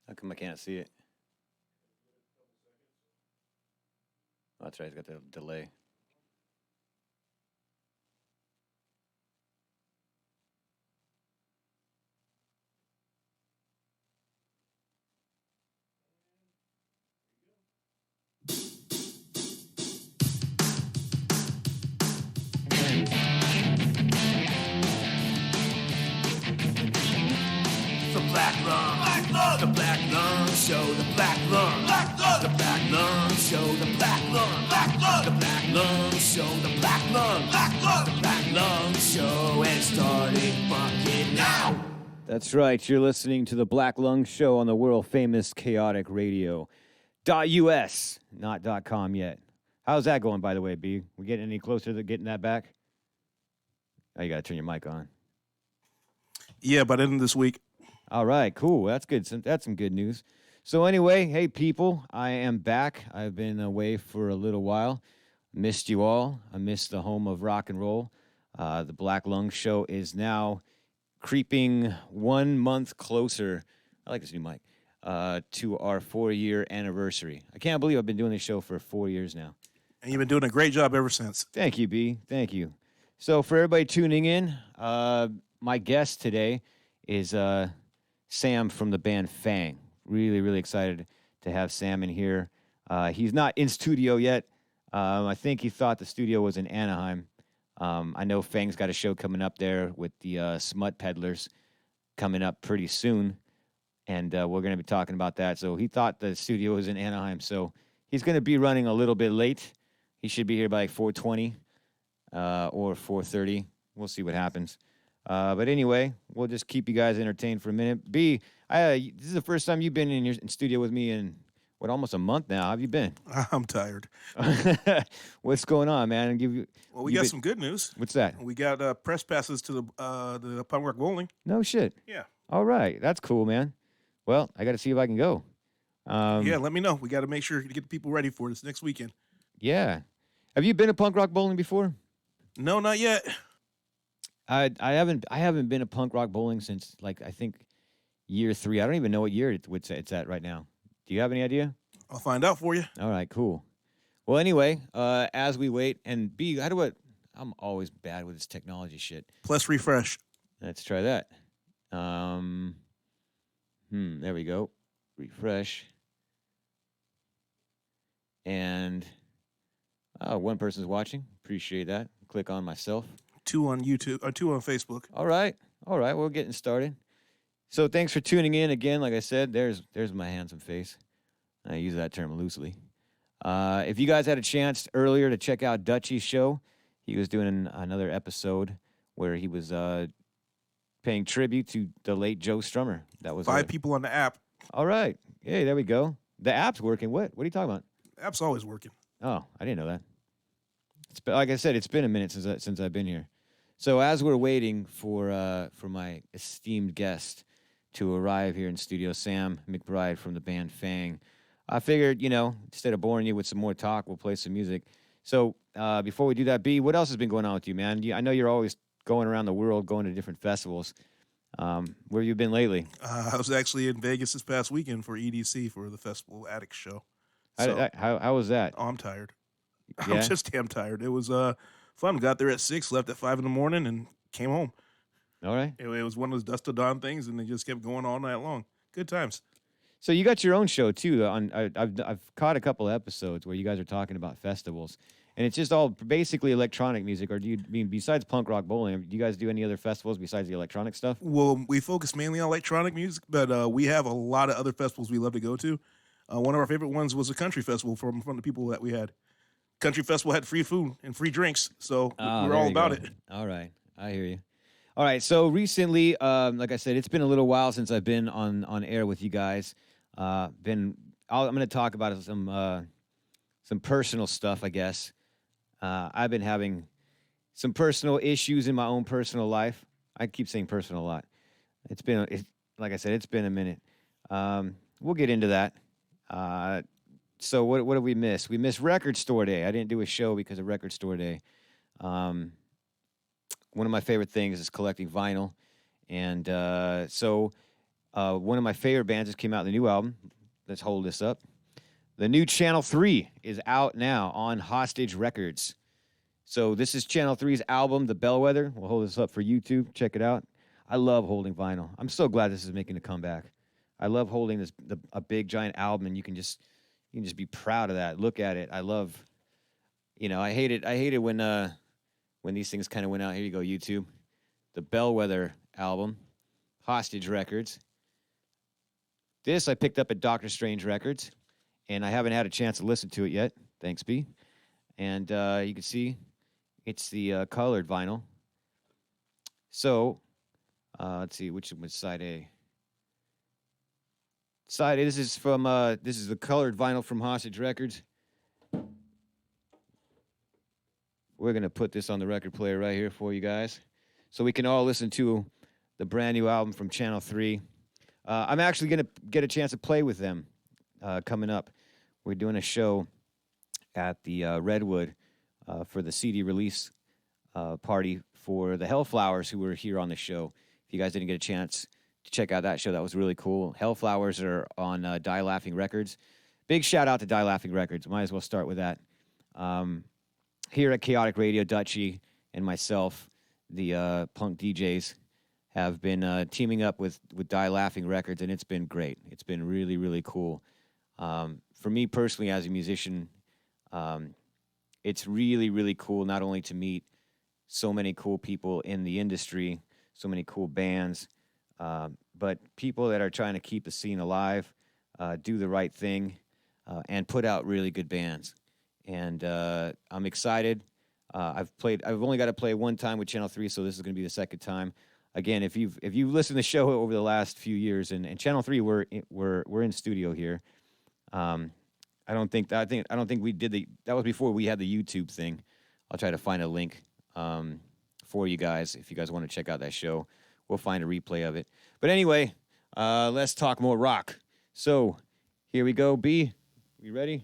How come I can't see it? Oh, that's right. It's got the delay. The Black Lung, the Black Lung Show, the Black Lung, the Black Lung Show, the Black Lung, the Black Lung Show, the Black Lung, the Black Lung Show, and starting fucking now. That's right. You're listening to the Black Lung Show on the world famous chaotic radio. .us, not .com yet. How's that going, by the way, B? We getting any closer to getting that back? Oh, you got to turn your mic on. Yeah, by the end of this week. All right, cool. That's good. That's some good news. So anyway, hey, people, I am back. I've been away for a little while. Missed you all. I missed the home of rock and roll. The Black Lung Show is now creeping 1 month closer. I like this new mic. To our 4-year anniversary. I can't believe I've been doing this show for 4 years now. And you've been doing a great job ever since. Thank you, B. Thank you. So for everybody tuning in, my guest today is Sam from the band Fang. Really, really excited to have Sam in here. He's not in studio yet. I think he thought the studio was in Anaheim. I know Fang's got a show coming up there with the Smut Peddlers coming up pretty soon. And we're going to be talking about that. So he thought the studio was in Anaheim. So he's going to be running a little bit late. He should be here by like 4:20 or 4:30. We'll see what happens. But anyway, we'll just keep you guys entertained for a minute. B, this is the first time you've been in studio with me in, almost a month now. How have you been? I'm tired. What's going on, man? Well, we got some good news. What's that? We got press passes to the Punk Rock Bowling. No shit. Yeah. All right. That's cool, man. Well, I got to see if I can go. Yeah, let me know. We got to make sure to get the people ready for this next weekend. Yeah. Have you been to Punk Rock Bowling before? No, not yet. I haven't been to Punk Rock Bowling since, like, I think year 3. I don't even know what year it's at right now. Do you have any idea? I'll find out for you. All right, cool. Well, anyway, as we wait, and B, I'm always bad with this technology shit. Plus refresh. Let's try that. There we go. Refresh. And one person's watching. Appreciate that. Click on myself. 2 on YouTube, 2 on Facebook. All right. We're getting started. So thanks for tuning in again. Like I said, there's my handsome face. I use that term loosely. If you guys had a chance earlier to check out Dutchy's show, he was doing another episode where he was paying tribute to the late Joe Strummer. That was 5 people on the app. All right. Hey, there we go. The app's working. What are you talking about? The app's always working. Oh, I didn't know that. Like I said, it's been a minute since I've been here. So as we're waiting for my esteemed guest to arrive here in studio, Sam McBride from the band Fang, I figured, instead of boring you with some more talk, we'll play some music. So before we do that, B, what else has been going on with you, man? I know you're always going around the world, going to different festivals. Where have you been lately? I was actually in Vegas this past weekend for EDC for the Festival Attic show. How was that? Oh, I'm tired. Yeah? I'm just damn tired. It was fun. Got there at 6, left at 5 in the morning, and came home. All right. It was one of those dust to dawn things, and they just kept going all night long. Good times. So you got your own show too. I've caught a couple of episodes where you guys are talking about festivals, and it's just all basically electronic music. Or besides Punk Rock Bowling, do you guys do any other festivals besides the electronic stuff? Well, we focus mainly on electronic music, but we have a lot of other festivals we love to go to. One of our favorite ones was a country festival from the people that we had. Country festival had free food and free drinks, so we're all about it. All right, I hear you. All right, so recently, like I said, it's been a little while since I've been on air with you guys. I'm going to talk about some personal stuff, I guess. I've been having some personal issues in my own personal life. I keep saying personal a lot. Like I said, it's been a minute. We'll get into that. So what did we miss? We missed Record Store Day. I didn't do a show because of Record Store Day. One of my favorite things is collecting vinyl. And so One of my favorite bands just came out with a new album. Let's hold this up. The new Channel 3 is out now on Hostage Records. So this is Channel 3's album, The Bellwether. We'll hold this up for YouTube. Check it out. I love holding vinyl. I'm so glad this is making a comeback. I love holding a big giant album, and you can just be proud of that. Look at it. I love, I hate it when these things kind of went out. Here you go, YouTube. The Bellwether album, Hostage Records. This I picked up at Doctor Strange Records, and I haven't had a chance to listen to it yet. Thanks, B. And you can see it's the colored vinyl. So, let's see, which was side A? Side A, this is the colored vinyl from Hostage Records. We're going to put this on the record player right here for you guys so we can all listen to the brand new album from Channel 3. I'm actually going to get a chance to play with them coming up. We're doing a show at the Redwood for the CD release party for the Hellflowers who were here on the show. If you guys didn't get a chance to check out that show, that was really cool. Hellflowers are on Die Laughing Records. Big shout out to Die Laughing Records. Might as well start with that. Here at Chaotic Radio, Dutchie and myself, the punk DJs, have been teaming up with Die Laughing Records, and it's been great. It's been really, really cool. For me personally, as a musician, it's really, really cool not only to meet so many cool people in the industry, so many cool bands, but people that are trying to keep the scene alive, do the right thing, and put out really good bands. And I'm excited. I've only got to play one time with Channel 3, so this is going to be the second time. Again, if you've listened to the show over the last few years, and Channel 3, we're in studio here. I don't think we did that was before we had the YouTube thing. I'll try to find a link for you guys if you guys want to check out that show. We'll find a replay of it. But anyway, let's talk more rock. So here we go. B, you ready?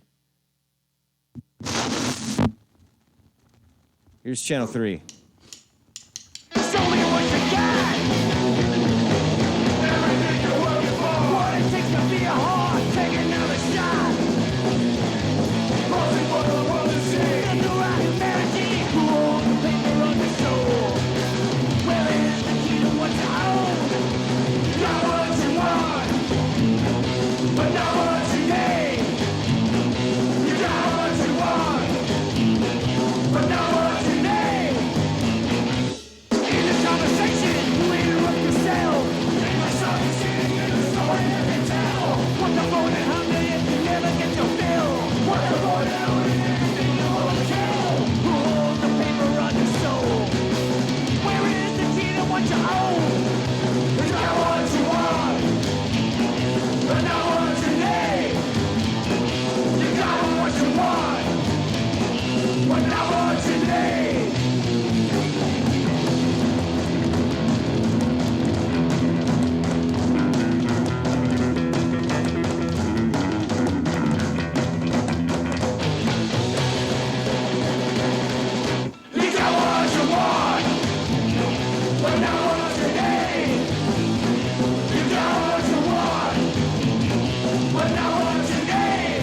Here's Channel 3. Show me what you got. Everything you're working for. What it takes to be a heart, take another shot. Crossing for the world to see. In the right humanity, who owns the paper on the soul? Where is the key to what you own? Got what you want, but not what you need. You got what you want, but not what you need. In the conversation, you interrupt yourself. Ain't my son sitting in the story that they tell. What the phone and hungry if you never get your fill? What the phone and hungry everything you want to kill? Who holds the paper on your soul? Where is the key to what you own? It's not what you want, but not what you need. You got what you want, but not what you need. You got what you want, but not what you need. You got what you want, but not what you need.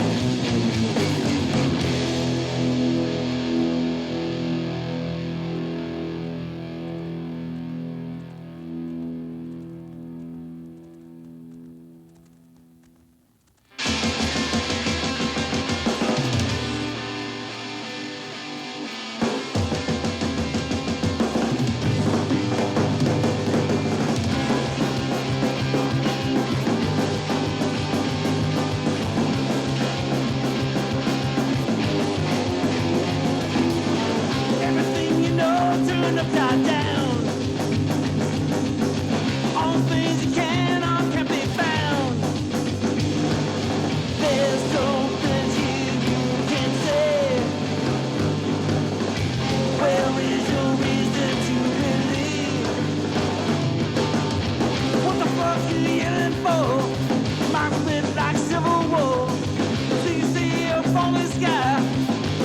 Everything you know turned upside down. All things you can be found. There's something you can say. Where is your reason to believe? What the fuck you yelling for? My spit like civil war. So you see up on the sky.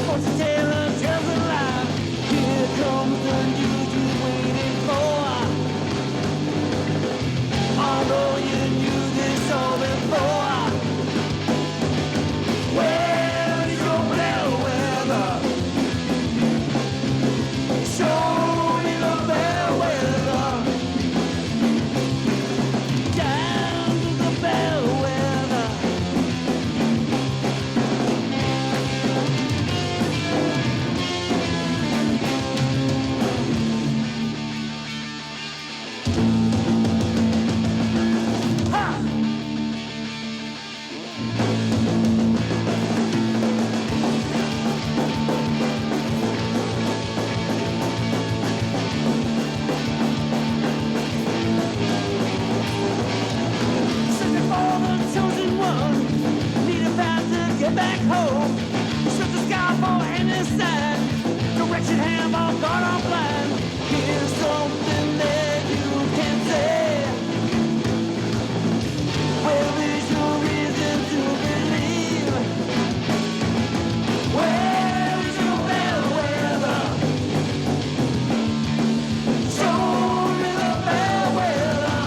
What's the tale of tells a lie? Here comes the news you waited Shook the sky for any sign. Direction hand on guard on blind. Here's something that you can say. Where is your reason to believe? Where is your bell weather? Show me the bell weather.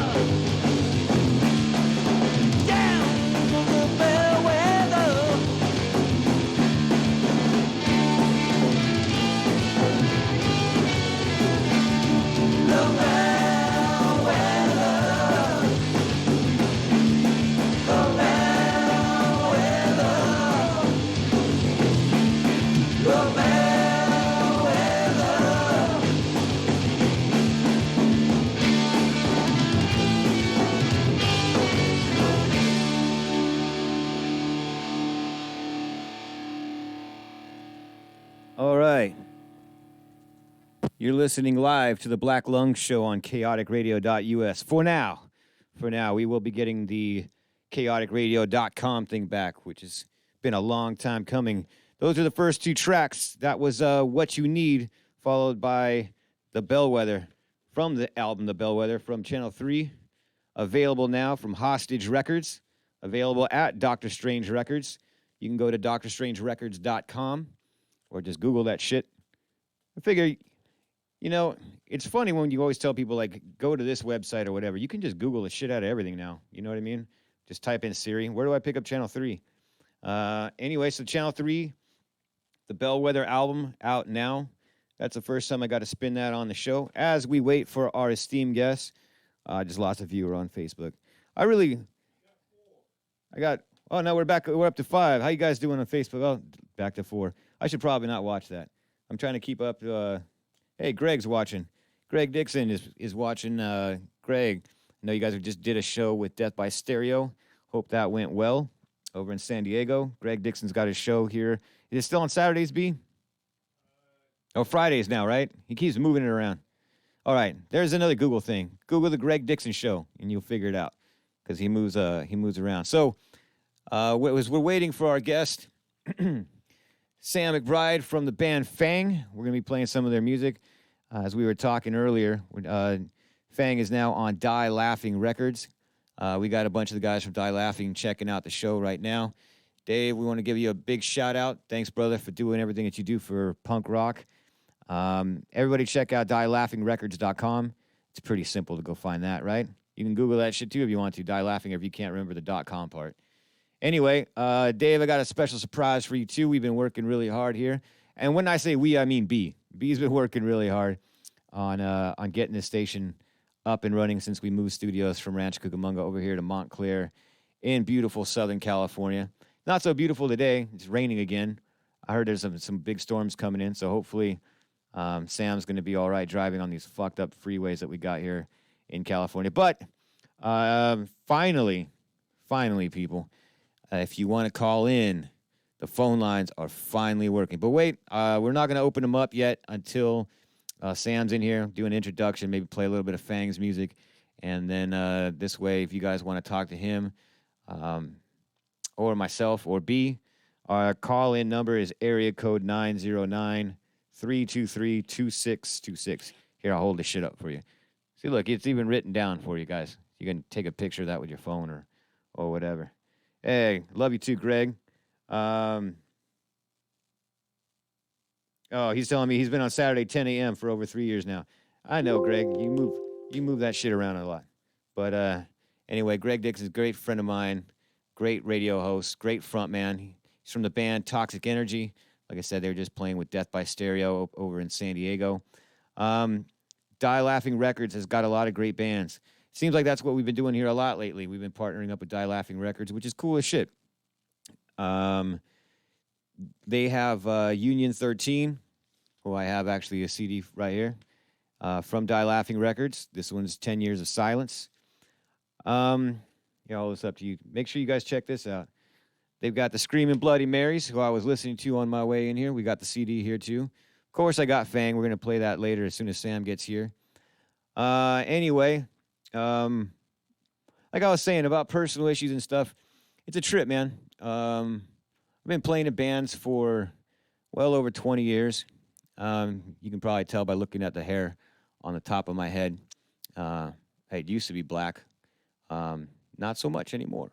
Down to the bell weather. The bell weather. The bell weather. The bell weather. All right. You're listening live to the Black Lung Show on chaoticradio.us. For now, we will be getting the chaoticradio.com thing back, which has been a long time coming. Those are the first two tracks. That was What You Need, followed by The Bellwether from the album The Bellwether from Channel 3. Available now from Hostage Records. Available at Dr. Strange Records. You can go to drstrangerecords.com or just Google that shit. I figure, you know, it's funny when you always tell people, like, go to this website or whatever. You can just Google the shit out of everything now. You know what I mean? Just type in Siri. Where do I pick up Channel 3? Anyway, so Channel 3, the Bellwether album out now. That's the first time I got to spin that on the show. As we wait for our esteemed guests, just lost a viewer on Facebook. Oh, no, we're back. We're up to 5. How you guys doing on Facebook? Oh, back to 4. I should probably not watch that. I'm trying to keep up. Hey, Greg's watching. Greg Dixon is watching. Greg, I know you guys just did a show with Death by Stereo. Hope that went well over in San Diego. Greg Dixon's got his show here. Is it still on Saturdays, B? Oh, Fridays now, right? He keeps moving it around. All right, there's another Google thing. Google the Greg Dixon Show, and you'll figure it out because he moves around. So we're waiting for our guest, Sam McBride from the band Fang. We're going to be playing some of their music. As we were talking earlier, Fang is now on Die Laughing Records. We got a bunch of the guys from Die Laughing checking out the show right now. Dave, we want to give you a big shout out. Thanks, brother, for doing everything that you do for punk rock. Everybody check out dielaughingrecords.com. It's pretty simple to go find that, right? You can Google that shit too if you want to. Die Laughing if you can't remember the .com part. Anyway, Dave, I got a special surprise for you too. We've been working really hard here. And when I say we, I mean B. B's been working really hard on getting this station up and running since we moved studios from Rancho Cucamonga over here to Montclair in beautiful Southern California. Not so beautiful today. It's raining again. I heard there's some big storms coming in, so hopefully Sam's going to be all right driving on these fucked up freeways that we got here in California. But finally, people, if you want to call in, the phone lines are finally working. But wait, we're not going to open them up yet until Sam's in here, do an introduction, maybe play a little bit of Fang's music. And then this way, if you guys want to talk to him or myself or B, our call-in number is area code 909-323-2626. Here, I'll hold this shit up for you. See, look, it's even written down for you guys. You can take a picture of that with your phone or whatever. Hey, love you too, Greg. Oh, he's telling me he's been on Saturday 10 a.m. for over 3 years now. I know, Greg. You move that shit around a lot. But anyway, Greg Dixon's a great friend of mine, great radio host, great front man. He's from the band Toxic Energy. Like I said, they were just playing with Death by Stereo over in San Diego. Die Laughing Records has got a lot of great bands. Seems like that's what we've been doing here a lot lately. We've been partnering up with Die Laughing Records, which is cool as shit. They have Union 13, who I have actually a CD right here, from Die Laughing Records. This one's 10 Years of Silence. Yeah, all this up to you. Make sure you guys check this out. They've got the Screaming Bloody Marys, who I was listening to on my way in here. We got the CD here, too. Of course, I got Fang. We're going to play that later as soon as Sam gets here. Anyway, like I was saying about personal issues and stuff, it's a trip, man. I've been playing in bands for well over 20 years. You can probably tell by looking at the hair on the top of my head. It used to be black. Not so much anymore.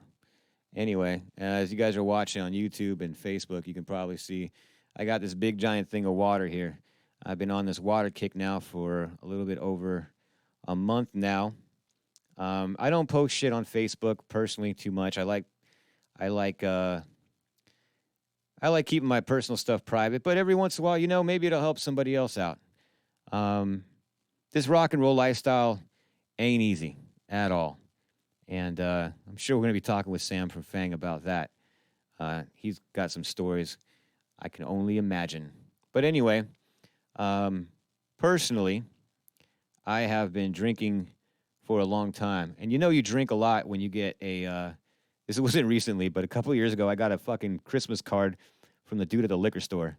Anyway, as you guys are watching on YouTube and Facebook, you can probably see I got this big giant thing of water here. I've been on this water kick now for a little bit over a month now. I don't post shit on Facebook personally too much. I like keeping my personal stuff private, but every once in a while, maybe it'll help somebody else out. This rock and roll lifestyle ain't easy at all. And I'm sure we're going to be talking with Sam from Fang about that. He's got some stories I can only imagine. But anyway, personally, I have been drinking for a long time. And you drink a lot when you get this wasn't recently, but a couple of years ago, I got a fucking Christmas card from the dude at the liquor store.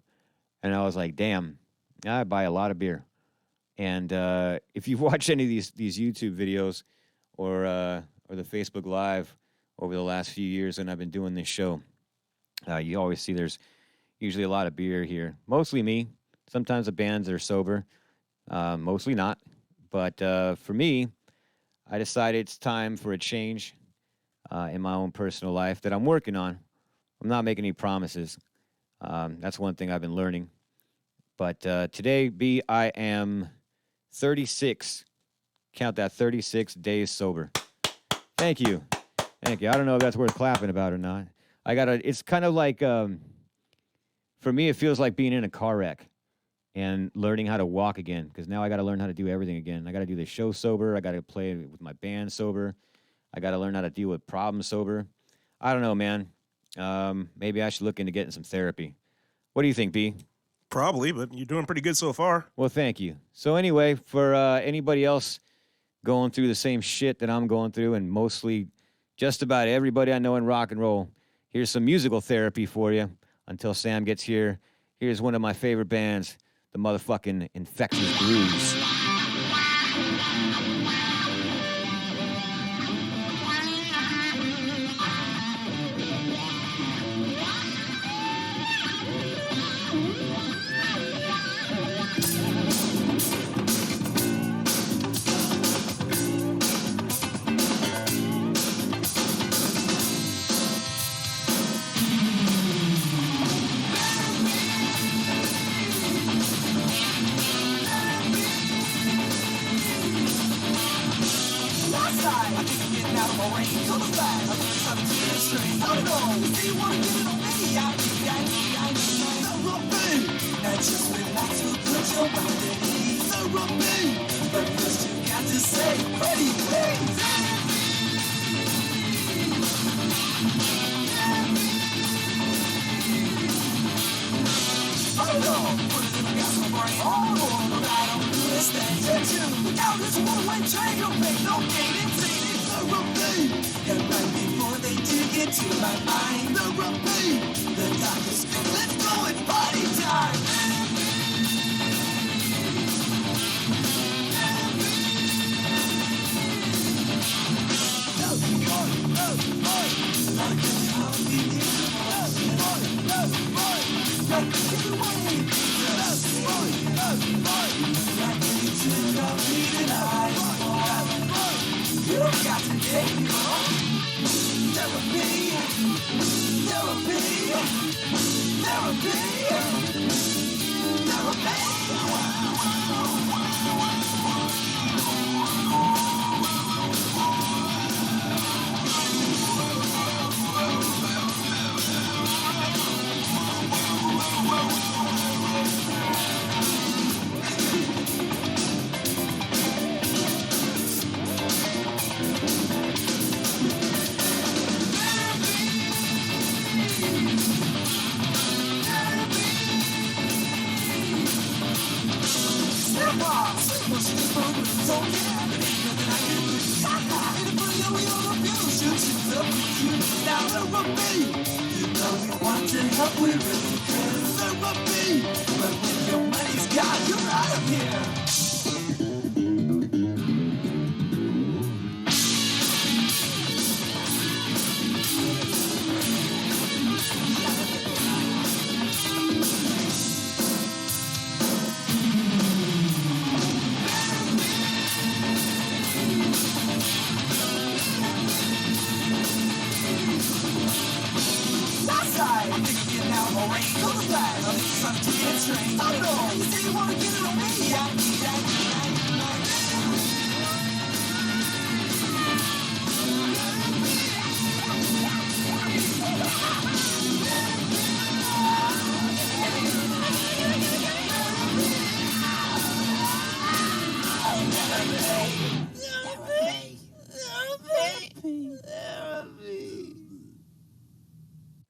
And I was like, damn, I buy a lot of beer. And if you've watched any of these YouTube videos or the Facebook Live over the last few years when I've been doing this show, you always see there's usually a lot of beer here. Mostly me. Sometimes the bands are sober. Mostly not. But for me, I decided it's time for a change in my own personal life that I'm working on. I'm not making any promises. That's one thing I've been learning. But today, B, I am 36. Count that, 36 days sober. Thank you. Thank you. I don't know if that's worth clapping about or not. It's kind of like, for me, it feels like being in a car wreck and learning how to walk again, because now I got to learn how to do everything again. I got to do the show sober. I got to play with my band sober. I got to learn how to deal with problems sober. I don't know, man. Maybe I should look into getting some therapy. What do you think, B? Probably, but you're doing pretty good so far. Well, thank you. So anyway, for anybody else going through the same shit that I'm going through, and mostly just about everybody I know in rock and roll, here's some musical therapy for you until Sam gets here. Here's one of my favorite bands, the motherfucking Infectious Grooves.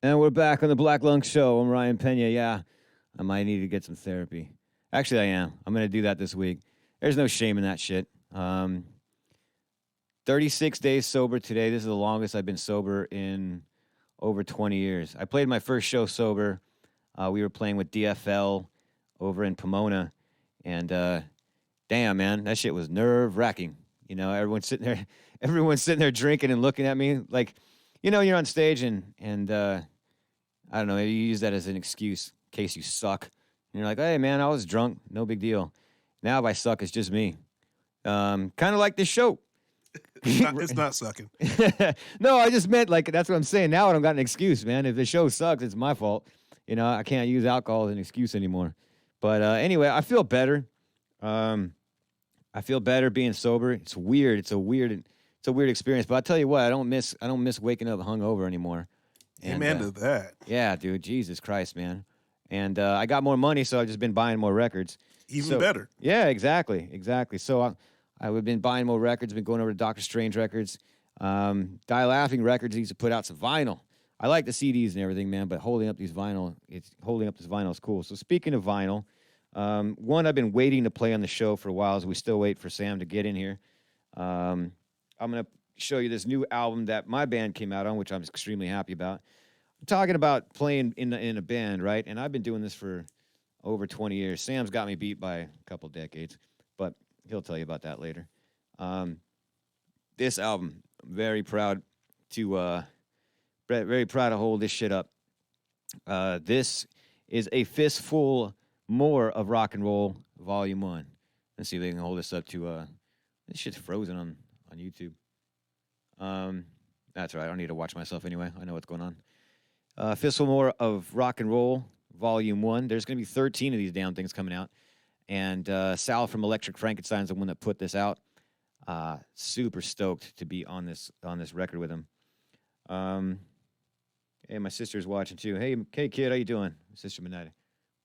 And we're back on the Black Lung Show. I'm Ryan Pena. Yeah, I might need to get some therapy. Actually, I am. I'm going to do that this week. There's no shame in that shit. 36 days sober today. This is the longest I've been sober in over 20 years. I played my first show sober. We were playing with DFL over in Pomona. And damn, man, that shit was nerve-wracking. You know, everyone's sitting there drinking and looking at me like, you know, you're on stage and I don't know, maybe you use that as an excuse in case you suck. And you're like, hey, man, I was drunk. No big deal. Now if I suck, it's just me. Kind of like this show. It's not sucking. No, I just meant, like, that's what I'm saying. Now I don't got an excuse, man. If the show sucks, it's my fault. You know, I can't use alcohol as an excuse anymore. But anyway, I feel better. I feel better being sober. It's weird. It's a weird experience. But I'll tell you what, I don't miss waking up hungover anymore. And, Amen to that. Yeah, dude. Jesus Christ, man. And I got more money, so I've just been buying more records. Even better. Yeah, exactly. So I've been buying more records, been going over to Dr. Strange Records. Die Laughing Records needs to put out some vinyl. I like the CDs and everything, man, but holding up this vinyl is cool. So speaking of vinyl, one I've been waiting to play on the show for a while, as we still wait for Sam to get in here. I'm going to show you this new album that my band came out on, which I'm extremely happy about. I'm talking about playing in a band, right? And I've been doing this for over 20 years. Sam's got me beat by a couple decades, but he'll tell you about that later. This album, very proud to hold this shit up. This is A Fistful More of Rock and Roll, Volume 1. Let's see if they can hold this up to... this shit's frozen on YouTube. That's right. I don't need to watch myself anyway. I know what's going on. Fistful More of Rock and Roll, Volume 1. There's going to be 13 of these damn things coming out. And Sal from Electric Frankenstein's the one that put this out. Super stoked to be on this record with him. Hey, my sister's watching too. Hey, kid, how you doing? Sister Minetta.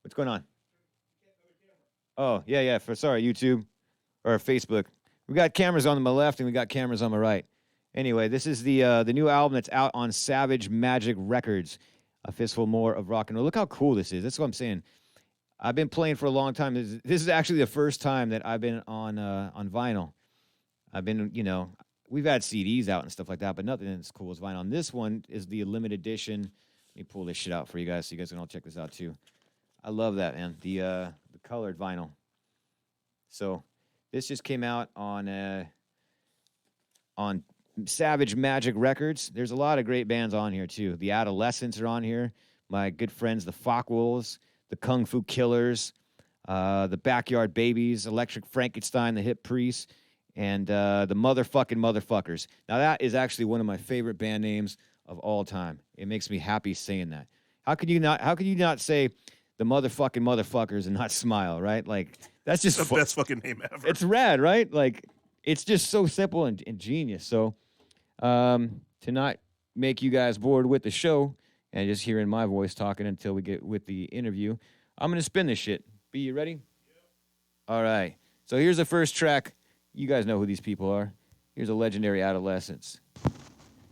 What's going on? Oh, yeah. Sorry, YouTube or Facebook. We got cameras on my left and we got cameras on my right. Anyway, this is the new album that's out on Savage Magic Records. A Fistful More of Rock and Roll. Look how cool this is. That's what I'm saying. I've been playing for a long time. This is actually the first time that I've been on vinyl. I've been, you know, we've had CDs out and stuff like that, but nothing as cool as vinyl. And this one is the limited edition. Let me pull this shit out for you guys so you guys can all check this out too. I love that, man. The colored vinyl. So this just came out on Savage Magic Records. There's a lot of great bands on here too. The Adolescents are on here. My good friends, the Fockwolves, the Kung Fu Killers, the Backyard Babies, Electric Frankenstein, the Hip Priests, and the Motherfuckers. Now that is actually one of my favorite band names of all time. It makes me happy saying that. How could you not say the Motherfuckers and not smile, right? Like that's just the best fucking name ever. It's rad, right? Like it's just so simple and genius. So to not make you guys bored with the show and just hearing my voice talking until we get with the interview, I'm going to spin this shit. Be you ready? Yep. All right. So here's the first track. You guys know who these people are. Here's a legendary Adolescence.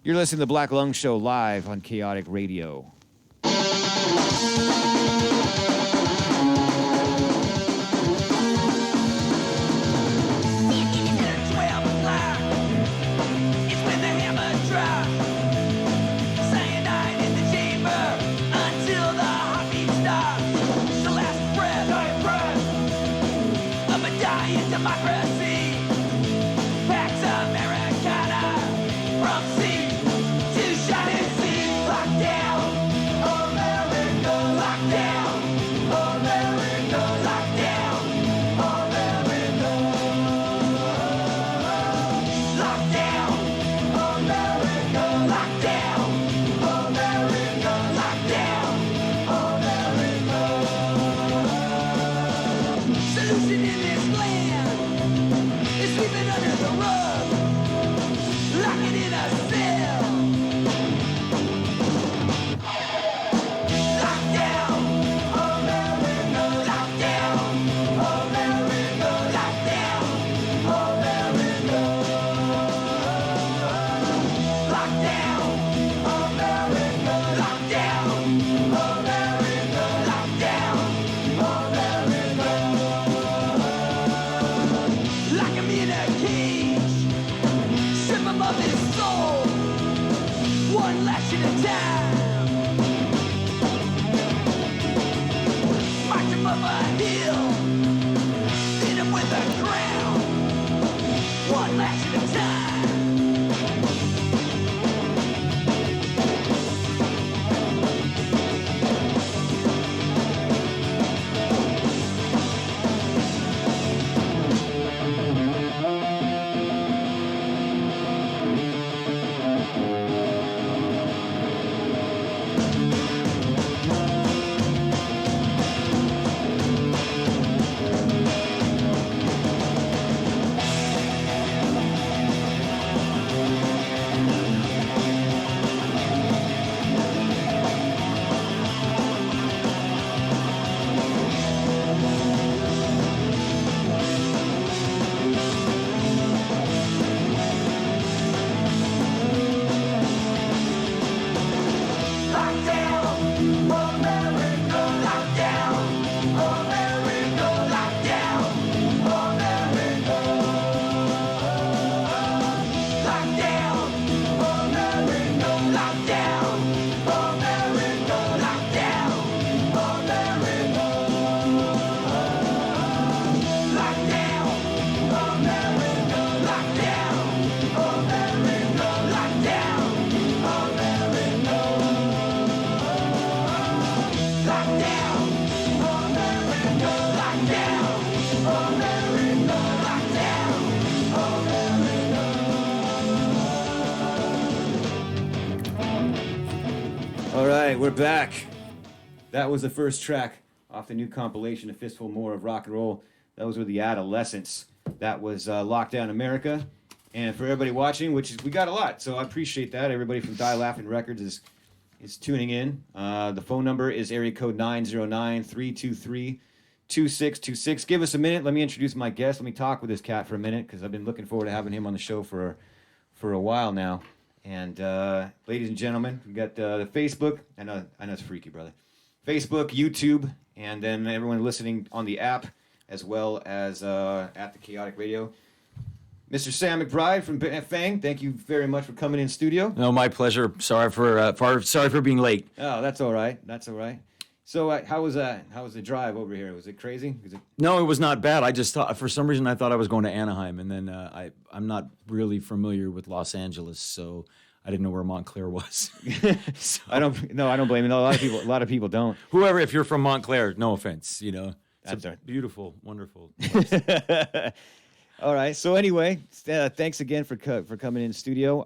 You're listening to the Black Lung Show live on Chaotic Radio. we're back. That was the first track off the new compilation, A Fistful More of Rock and Roll. Those were the Adolescents. That was Lockdown America. And for everybody watching, which is, we got a lot, so I appreciate that. Everybody from Die Laughing Records is tuning in. The phone number is area code 909-323-2626. Give us a minute. Let me introduce my guest. Let me talk with this cat for a minute, because I've been looking forward to having him on the show for a while now. And ladies and gentlemen, we got the Facebook. I know it's freaky, brother. Facebook, YouTube, and then everyone listening on the app, as well as at the Chaotic Radio. Mr. Sam McBride from Fang, thank you very much for coming in studio. No, my pleasure. Sorry for being late. Oh, that's all right. That's all right. So how was that? How was the drive over here? Was it crazy? No, it was not bad. I just thought, for some reason, I thought I was going to Anaheim, and then I'm not really familiar with Los Angeles, so I didn't know where Montclair was. So, I don't blame you. A lot of people don't. Whoever, if you're from Montclair, no offense, it's That's all right. beautiful, wonderful. All right. So anyway, thanks again for coming in studio.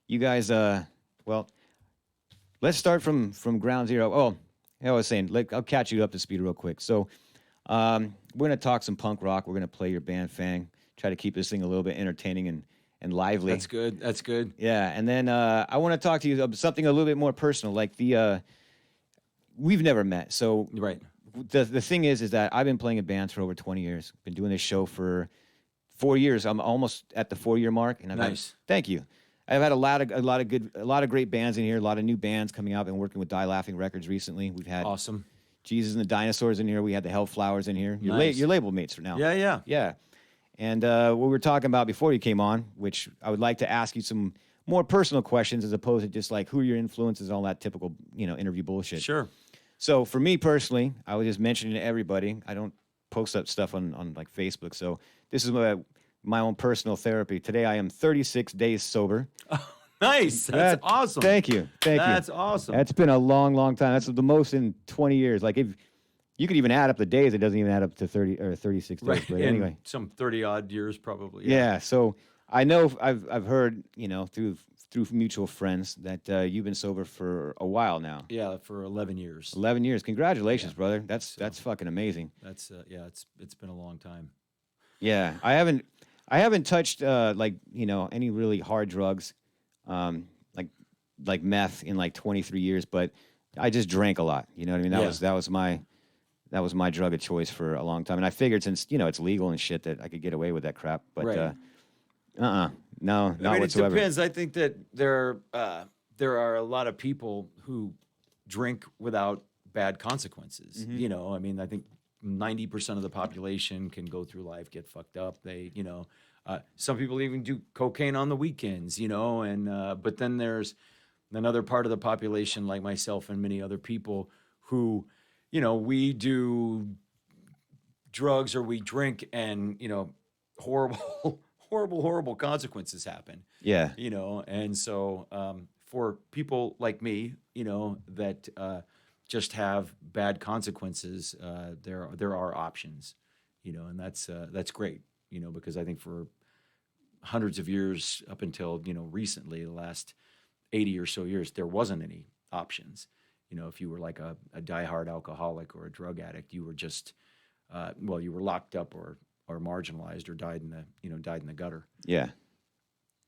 You guys, well, let's start from ground zero. Oh, I was saying, I'll catch you up to speed real quick. So we're gonna talk some punk rock. We're gonna play your band Fang. Try to keep this thing a little bit entertaining and lively. That's good. That's good. Yeah, and then I want to talk to you about something a little bit more personal. Like we've never met, so Right. The thing is that I've been playing in bands for over 20 years. Been doing this show for 4 years. I'm almost at the 4-year mark, and Nice. Thank you. I've had a lot of great bands in here. A lot of new bands coming out. Been working with Die Laughing Records recently. We've had Awesome. Jesus and the Dinosaurs in here. We had the Hellflowers in here. Nice. Your label mates for now. Yeah. Yeah. And what we were talking about before you came on, which I would like to ask you some more personal questions as opposed to just like who are your influences, all that typical, interview bullshit. Sure. So for me personally, I was just mentioning to everybody, I don't post up stuff on like Facebook. So this is my own personal therapy. Today I am 36 days sober. Nice. That's awesome. Thank you. That's awesome. That's been a long, long time. That's the most in 20 years. Like if you could even add up the days, it doesn't even add up to 30 or 36 days. Right. But In anyway. some 30-odd years probably. Yeah. So I know I've heard, through mutual friends that you've been sober for a while now. Yeah, for 11 years. 11 years. Congratulations, brother. That's fucking amazing. That's it's been a long time. Yeah. I haven't touched any really hard drugs, like meth in like 23 years, but I just drank a lot. You know what I mean? That was my drug of choice for a long time. And I figured since, it's legal and shit that I could get away with that crap. But Right. no, not whatsoever. It depends. I think that there are a lot of people who drink without bad consequences. Mm-hmm. I think 90% of the population can go through life, get fucked up. They, some people even do cocaine on the weekends, but then there's another part of the population like myself and many other people who, we do drugs or we drink and, horrible consequences happen. Yeah. And so for people like me, that just have bad consequences, there are options, and that's great, because I think for hundreds of years up until, recently, the last 80 or so years, there wasn't any options. If you were like a diehard alcoholic or a drug addict, you were just, you were locked up or marginalized or died in the gutter. Yeah.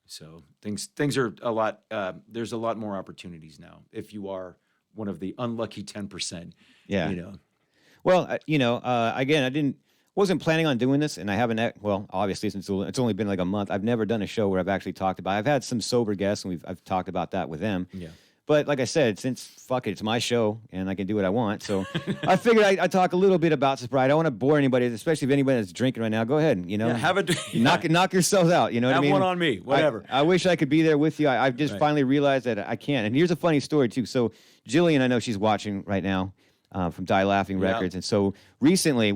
So things are a lot. There's a lot more opportunities now. If you are one of the unlucky 10%. Yeah. Well, again, I wasn't planning on doing this, and I haven't. Well, obviously, since it's only been like a month, I've never done a show where I've actually talked about. I've had some sober guests, and I've talked about that with them. Yeah. But like I said, since fuck it, it's my show and I can do what I want. So I figured I talk a little bit about sobriety. I don't want to bore anybody, especially if anybody that's drinking right now. Go ahead, have a knock yourselves out. You know what I mean? Have one on me, whatever. I wish I could be there with you. I've just finally realized that I can't. And here's a funny story too. So Jillian, I know she's watching right now from Die Laughing Records. And so recently,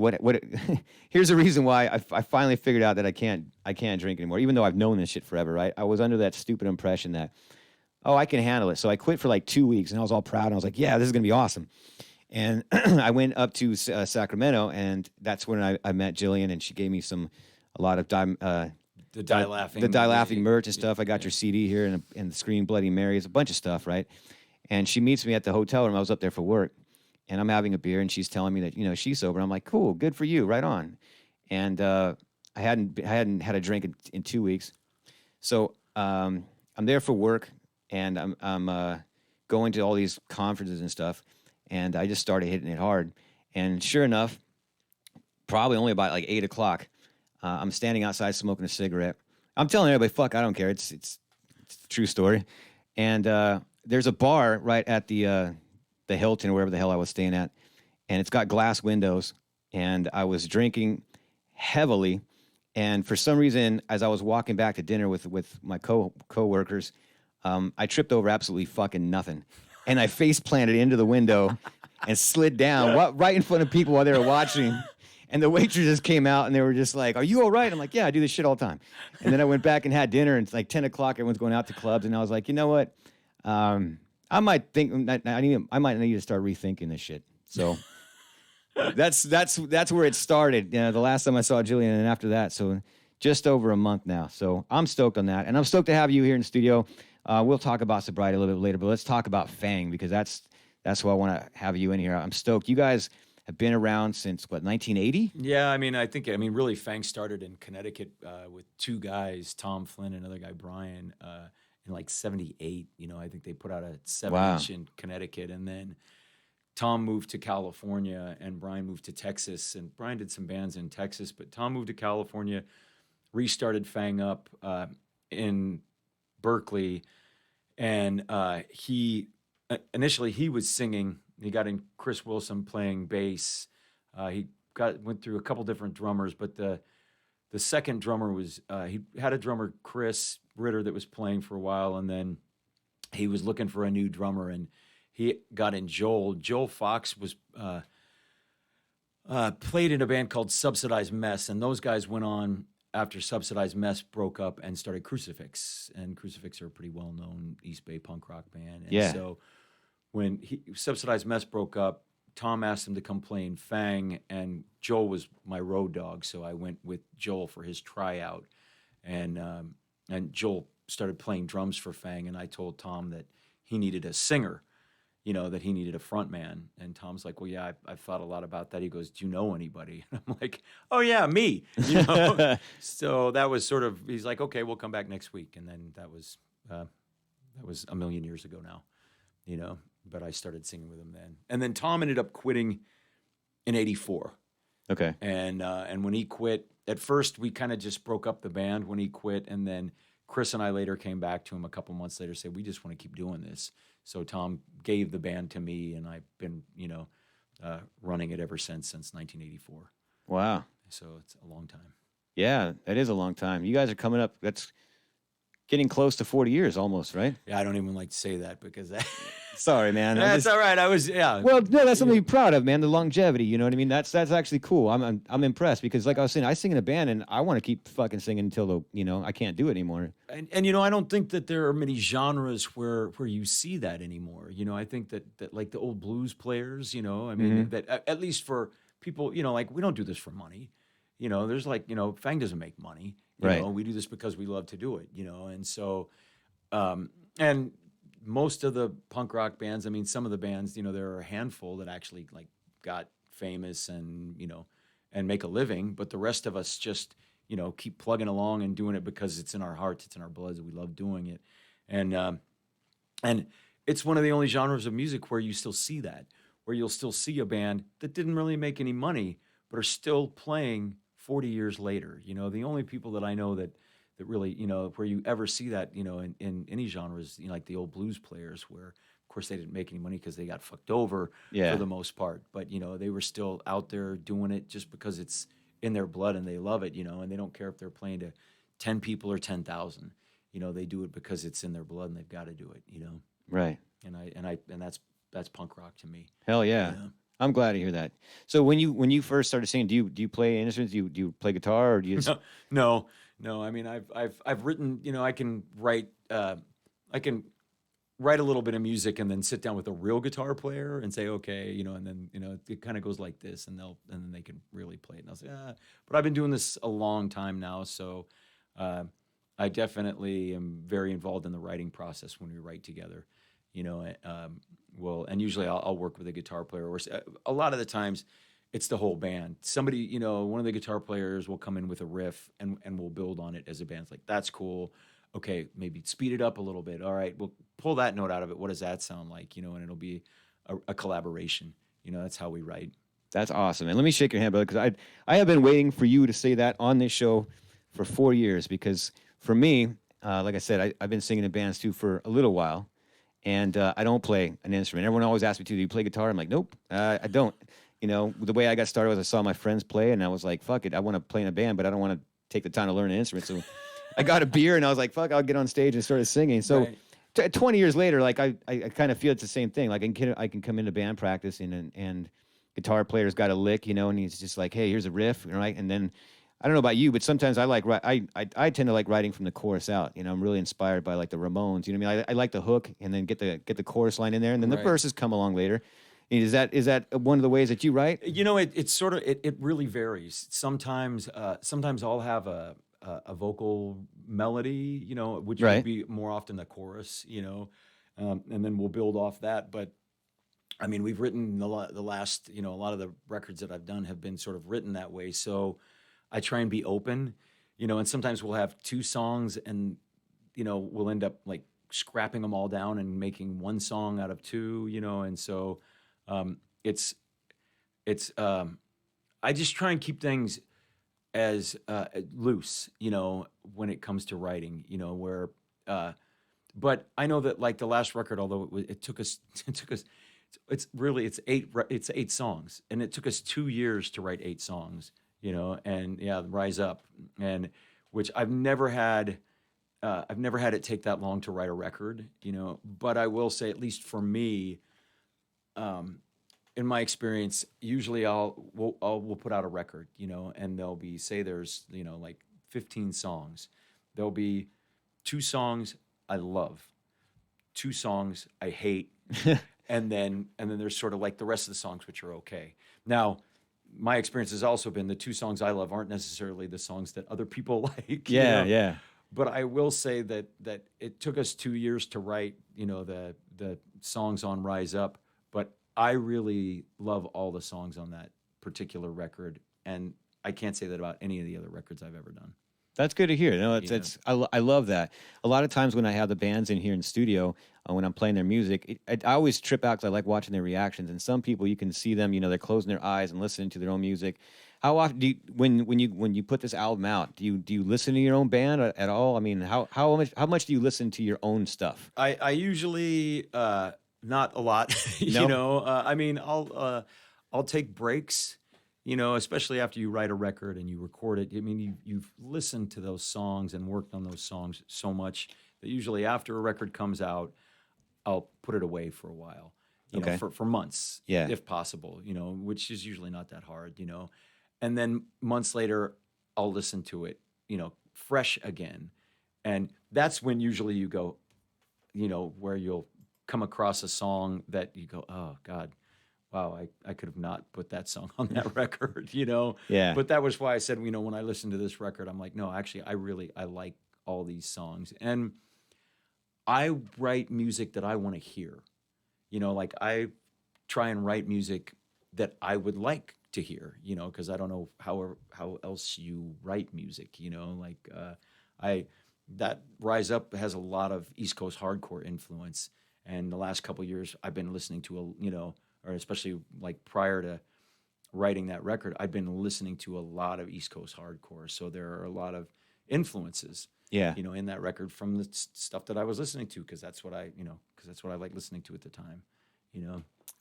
here's the reason why I finally figured out that I can't drink anymore, even though I've known this shit forever. Right? I was under that stupid impression that, I can handle it. So I quit for like 2 weeks, and I was all proud. And I was like, yeah, this is going to be awesome. And I went up to Sacramento, and that's when I met Jillian, and she gave me a lot of the Die Laughing merch and stuff. I got your CD here and the Screaming Bloody Marys, a bunch of stuff, right? And she meets me at the hotel room. I was up there for work, and I'm having a beer, and she's telling me that she's sober. I'm like, cool, good for you, right on. And I hadn't had a drink in 2 weeks, so I'm there for work, and I'm going to all these conferences and stuff, and I just started hitting it hard. And sure enough, probably only about like 8 o'clock, I'm standing outside smoking a cigarette. I'm telling everybody, fuck, I don't care. It's a true story. And there's a bar right at the Hilton or wherever the hell I was staying at, and it's got glass windows. And I was drinking heavily, and for some reason, as I was walking back to dinner with my coworkers, I tripped over absolutely fucking nothing, and I face planted into the window and slid down right in front of people while they were watching. And the waitresses came out and they were just like, "Are you all right?" I'm like, "Yeah, I do this shit all the time." And then I went back and had dinner, and it's like 10 o'clock. Everyone's going out to clubs, and I was like, you know what? I might need to start rethinking this shit. So that's where it started. The last time I saw Jillian, and after that, so just over a month now. So I'm stoked on that, and I'm stoked to have you here in the studio. We'll talk about sobriety a little bit later, but let's talk about Fang, because that's why I want to have you in here. I'm stoked. You guys have been around since, what, 1980? Yeah, I mean, really, Fang started in Connecticut with two guys, Tom Flynn and another guy, Brian, in like 78. I think they put out a 7-inch in Connecticut, and then Tom moved to California and Brian moved to Texas. And Brian did some bands in Texas, but Tom moved to California, restarted Fang up in Berkeley, and initially he was singing. He got in Chris Wilson playing bass. He went through a couple different drummers, but the second drummer was he had a drummer, Chris Ritter, that was playing for a while, and then he was looking for a new drummer, and he got in Joel. Joel Fox was played in a band called Subsidized Mess, and those guys went on after Subsidized Mess broke up and started Crucifix, and Crucifix are a pretty well-known East Bay punk rock band. And so when Subsidized Mess broke up, Tom asked him to come play in Fang, and Joel was my road dog, so I went with Joel for his tryout, and Joel started playing drums for Fang, and I told Tom that he needed a singer, that he needed a front man. And Tom's like, well, yeah, I've thought a lot about that. He goes, do you know anybody? And I'm like, oh, yeah, me. So that was sort of, he's like, okay, we'll come back next week. And then that was a million years ago now, but I started singing with him then. And then Tom ended up quitting in 84. Okay. And when he quit, at first we kind of just broke up the band when he quit. And then Chris and I later came back to him a couple months later, said, we just want to keep doing this. So Tom gave the band to me, and I've been, running it ever since 1984. Wow. So it's a long time. Yeah, that is a long time. You guys are coming up. That's getting close to 40 years almost, right? Yeah, I don't even like to say that because Sorry, man. That's all right. Well, no, that's something to be proud of, man. The longevity, you know what I mean? That's actually cool. I'm impressed because, like I was saying, I sing in a band and I want to keep fucking singing until I can't do it anymore. And I don't think that there are many genres where you see that anymore. I think that like the old blues players, that at least for people, like we don't do this for money. There's like, Fang doesn't make money. Right. We do this because we love to do it, and so and most of the punk rock bands, some of the bands, there are a handful that actually like got famous and, and make a living, but the rest of us just, keep plugging along and doing it because it's in our hearts, it's in our bloods, we love doing it. And it's one of the only genres of music where you still see that, where you'll still see a band that didn't really make any money, but are still playing 40 years later. The only people that I know that really, where you ever see that, in any genres, like the old blues players where, of course, they didn't make any money because they got fucked over for the most part. But, they were still out there doing it just because it's in their blood and they love it, and they don't care if they're playing to 10 people or 10,000. They do it because it's in their blood and they've got to do it, Right. And that's punk rock to me. Hell yeah. I'm glad to hear that. So when you first started singing, do you play instruments? Do you play guitar or do you just... No. I've written, I can write a little bit of music and then sit down with a real guitar player and say, okay, and then, it kind of goes like this and then they can really play it. And I'll say, but I've been doing this a long time now. So, I definitely am very involved in the writing process when we write together, and usually I'll work with a guitar player, or a lot of the times it's the whole band. Somebody, one of the guitar players will come in with a riff and we'll build on it as a band. It's like, that's cool. Okay, maybe speed it up a little bit. All right, we'll pull that note out of it. What does that sound like? And it'll be a collaboration. That's how we write. That's awesome. And let me shake your hand, brother, because I have been waiting for you to say that on this show for 4 years. Because for me, like I said, I've been singing in bands too for a little while, and I don't play an instrument. Everyone always asks me to, do you play guitar? I'm like, nope, I don't. The way I got started was I saw my friends play, and I was like, fuck it, I want to play in a band, but I don't want to take the time to learn an instrument. So I got a beer, and I was like, fuck, I'll get on stage and started singing. So. Right. 20 years later, like I kind of feel it's the same thing. Like I can come into band practice and guitar player's got a lick, and he's just like, hey, here's a riff, right? And then I don't know about you, but sometimes I tend to like writing from the chorus out. I'm really inspired by like the Ramones. You know what I mean? I like the hook and then get the chorus line in there, and then the verses come along later. Is that one of the ways that you write? It's sort of it really varies. Sometimes I'll have a vocal melody, which Right. would be more often the chorus, and then we'll build off that. But I mean, we've written the last, a lot of the records that I've done have been sort of written that way. So I try and be open, and sometimes we'll have 2 songs and, we'll end up like scrapping them all down and making 1 song out of 2, and so it's I just try and keep things as loose, when it comes to writing, where, but I know that like the last record, although it took us, it's 8 songs, and it took us 2 years to write 8 songs, and Rise Up, and which I've never had it take that long to write a record, but I will say, at least for me, in my experience, usually we'll put out a record, and there'll be, say there's, like 15 songs. There'll be 2 songs I love, 2 songs I hate, and then there's sort of like the rest of the songs which are okay. Now, my experience has also been the 2 songs I love aren't necessarily the songs that other people like. Yeah. But I will say that it took us 2 years to write, the songs on Rise Up, but I really love all the songs on that particular record, and I can't say that about any of the other records I've ever done. That's good to hear. I love that. A lot of times when I have the bands in here in studio, when I'm playing their music, I always trip out because I like watching their reactions. And some people, you can see them, they're closing their eyes and listening to their own music. How often do you, when you put this album out, do you listen to your own band at all? I mean, how much do you listen to your own stuff? I usually not a lot. No? I mean, I'll take breaks. Especially after you write a record and you record it. I mean, you've listened to those songs and worked on those songs so much that usually after a record comes out, I'll put it away for a while, for months, if possible, which is usually not that hard, and then months later, I'll listen to it, fresh again. And that's when usually you go, where you'll come across a song that you go, oh God, wow, I could have not put that song on that record, Yeah. But that was why I said, when I listened to this record, I'm like, no, actually, I like all these songs. And I write music that I want to hear. Like I try and write music that I would like to hear, because I don't know how else you write music, that Rise Up has a lot of East Coast hardcore influence. And the last couple of years, I've been listening to or especially like prior to writing that record, I've been listening to a lot of East Coast hardcore. So there are a lot of influences, in that record from the stuff that I was listening to, because that's what I like listening to at the time,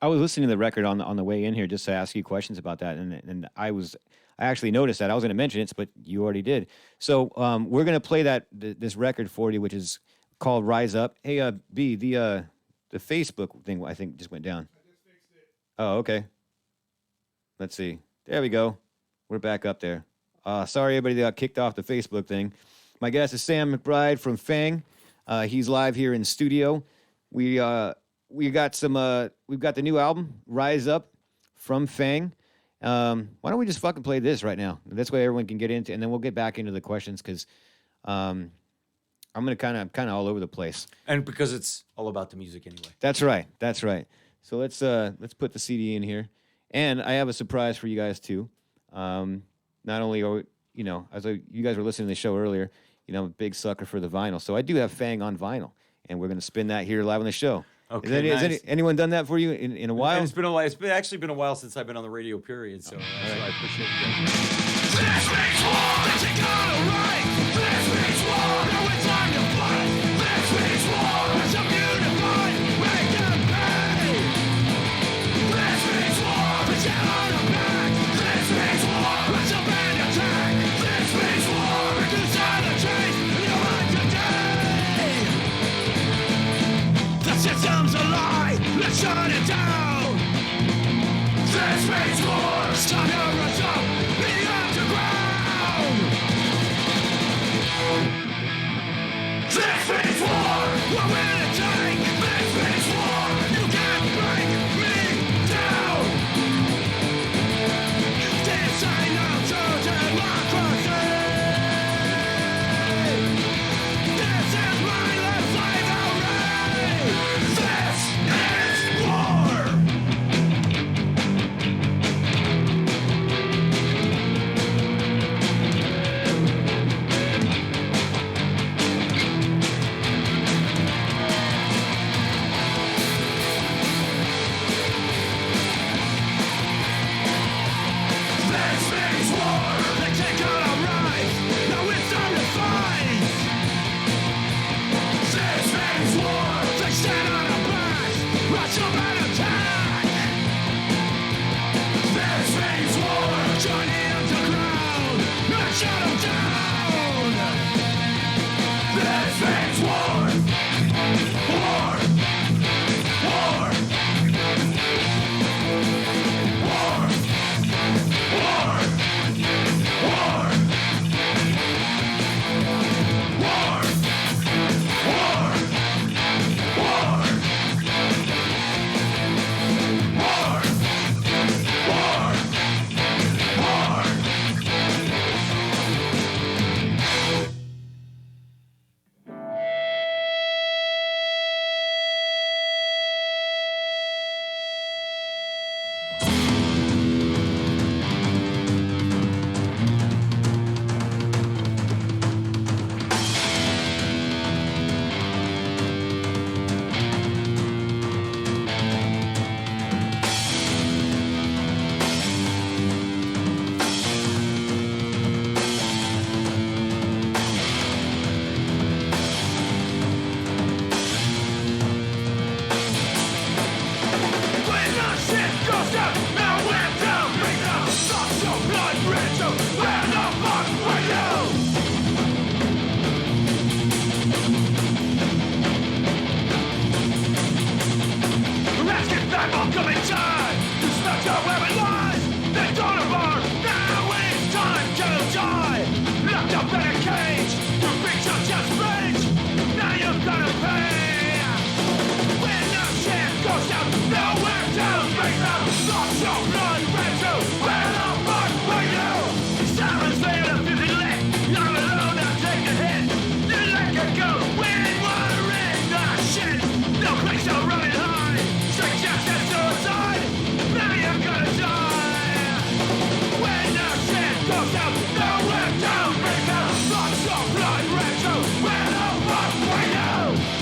I was listening to the record on the way in here just to ask you questions about that, and I actually noticed that. I was going to mention it, but you already did. So we're going to play this record for you, which is called Rise Up. Hey, B, the Facebook thing I think just went down. Oh, okay. Let's see. There we go. We're back up there. Sorry, everybody that got kicked off the Facebook thing. My guest is Sam McBride from Fang. He's live here in studio. We've got the new album, Rise Up, from Fang. Why don't we just fucking play this right now? This way everyone can get into, and then we'll get back into the questions because I'm gonna kind of all over the place. And because it's all about the music anyway. That's right. That's right. So let's put the CD in here, and I have a surprise for you guys too. Not only are you guys were listening to the show earlier, I'm a big sucker for the vinyl, so I do have Fang on vinyl, and we're gonna spin that here live on the show. Okay, Has anyone done that for you in a while? And it's been a while. It's actually been a while since I've been on the radio. Period. So, so I appreciate you. This means war. They take on a right. This means war. Now it's time to fight. This means war. It's a unified. Make them pay. This means war. It's hell on our back. This means war. It's a band attack. This means war. Reduce all the chains in your mind today. The system's a lie. Let's shut it down. This means war. Stop your assault. Be underground. This means war. What will it take? This means war. You can't break me down. This ain't no true democracy. This is mindless slavery. This is war. This means war. They take on our rights. Now it's time to fight. This means war. They stand on our backs. Rush up and attack. This means war. Join the underground and shut them down. This means war. War. War. War. War! War! War! War! War! War! War! When the shit goes down, now we're down, bring down. Lost your blood, Rachel. Where the fuck were you? Let's get back on coming time. You smacked up where it lies. They don't bar. Now it's time to die. Locked up in a cage. Your picture just rage. Now you're gonna pay. When the shit goes down, nowhere to bring them. Lost your blood, Rachel. Where the fuck were you? Sirens made up to the leg. You're alone, now take a hit. You let it go when we're in the shit. No place to run and hide. Suggested suicide. Now you're gonna die. When the shit goes down, nowhere to bring them. Lost your blood, Rachel. Where the fuck were you? When the shit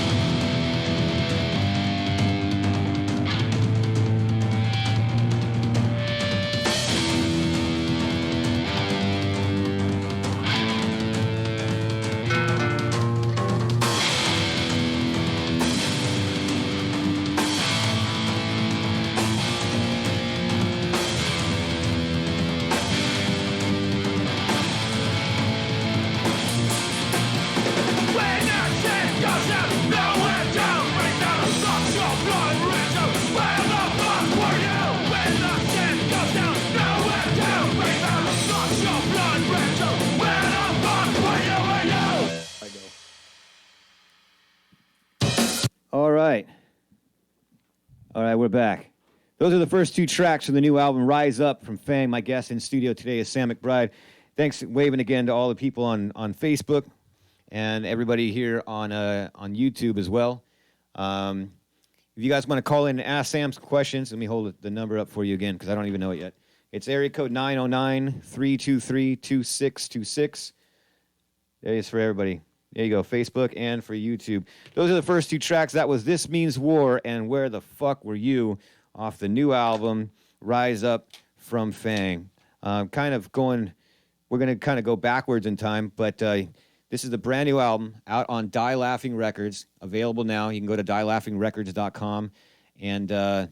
goes down, nowhere to bring them. Lost your blood, Rachel. Where the fuck were you? When the shit goes down, nowhere to bring them. Lost your blood, Rachel. Where the fuck were you? All right. All right, we're back. Those are the first two tracks from the new album, Rise Up, from Fang. My guest in studio today is Sam McBride. Thanks, waving again to all the people on Facebook. and everybody here on YouTube as well. If you guys want to call in and ask Sam some questions, let me hold the number up for you again because I don't even know it yet. It's area code 909-323-2626. There it is for everybody. There you go, Facebook and for YouTube. Those are the first two tracks. That was This Means War and Where the Fuck Were You off the new album, Rise Up from Fang. We're going to kind of go backwards in time, but this is the brand new album out on Die Laughing Records, available now. You can go to dielaughingrecords.com. And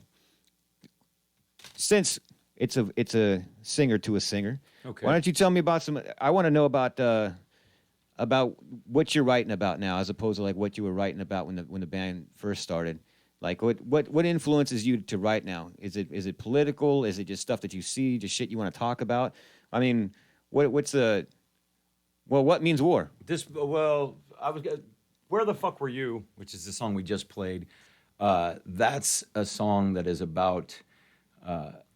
since it's a singer to a singer, Okay. why don't you tell me about I want to know about what you're writing about now, as opposed to like what you were writing about when the band first started. Like what influences you to write now? Is it political? Is it just stuff that you see, just shit you want to talk about? I mean, what means war? Where the fuck were you? Which is the song we just played. That's a song that is about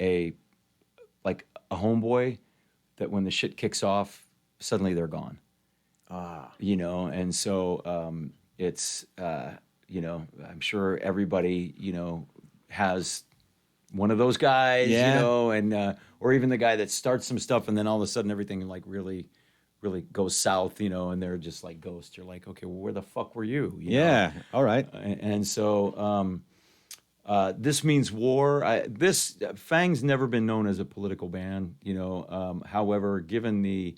a homeboy that when the shit kicks off, suddenly they're gone. And so it's I'm sure everybody has one of those guys, and or even the guy that starts some stuff and then all of a sudden everything like really goes south, and they're just like ghosts. You're like, okay, well, where the fuck were you? Yeah, all right. And so This Means War. Fang's never been known as a political band, however, given the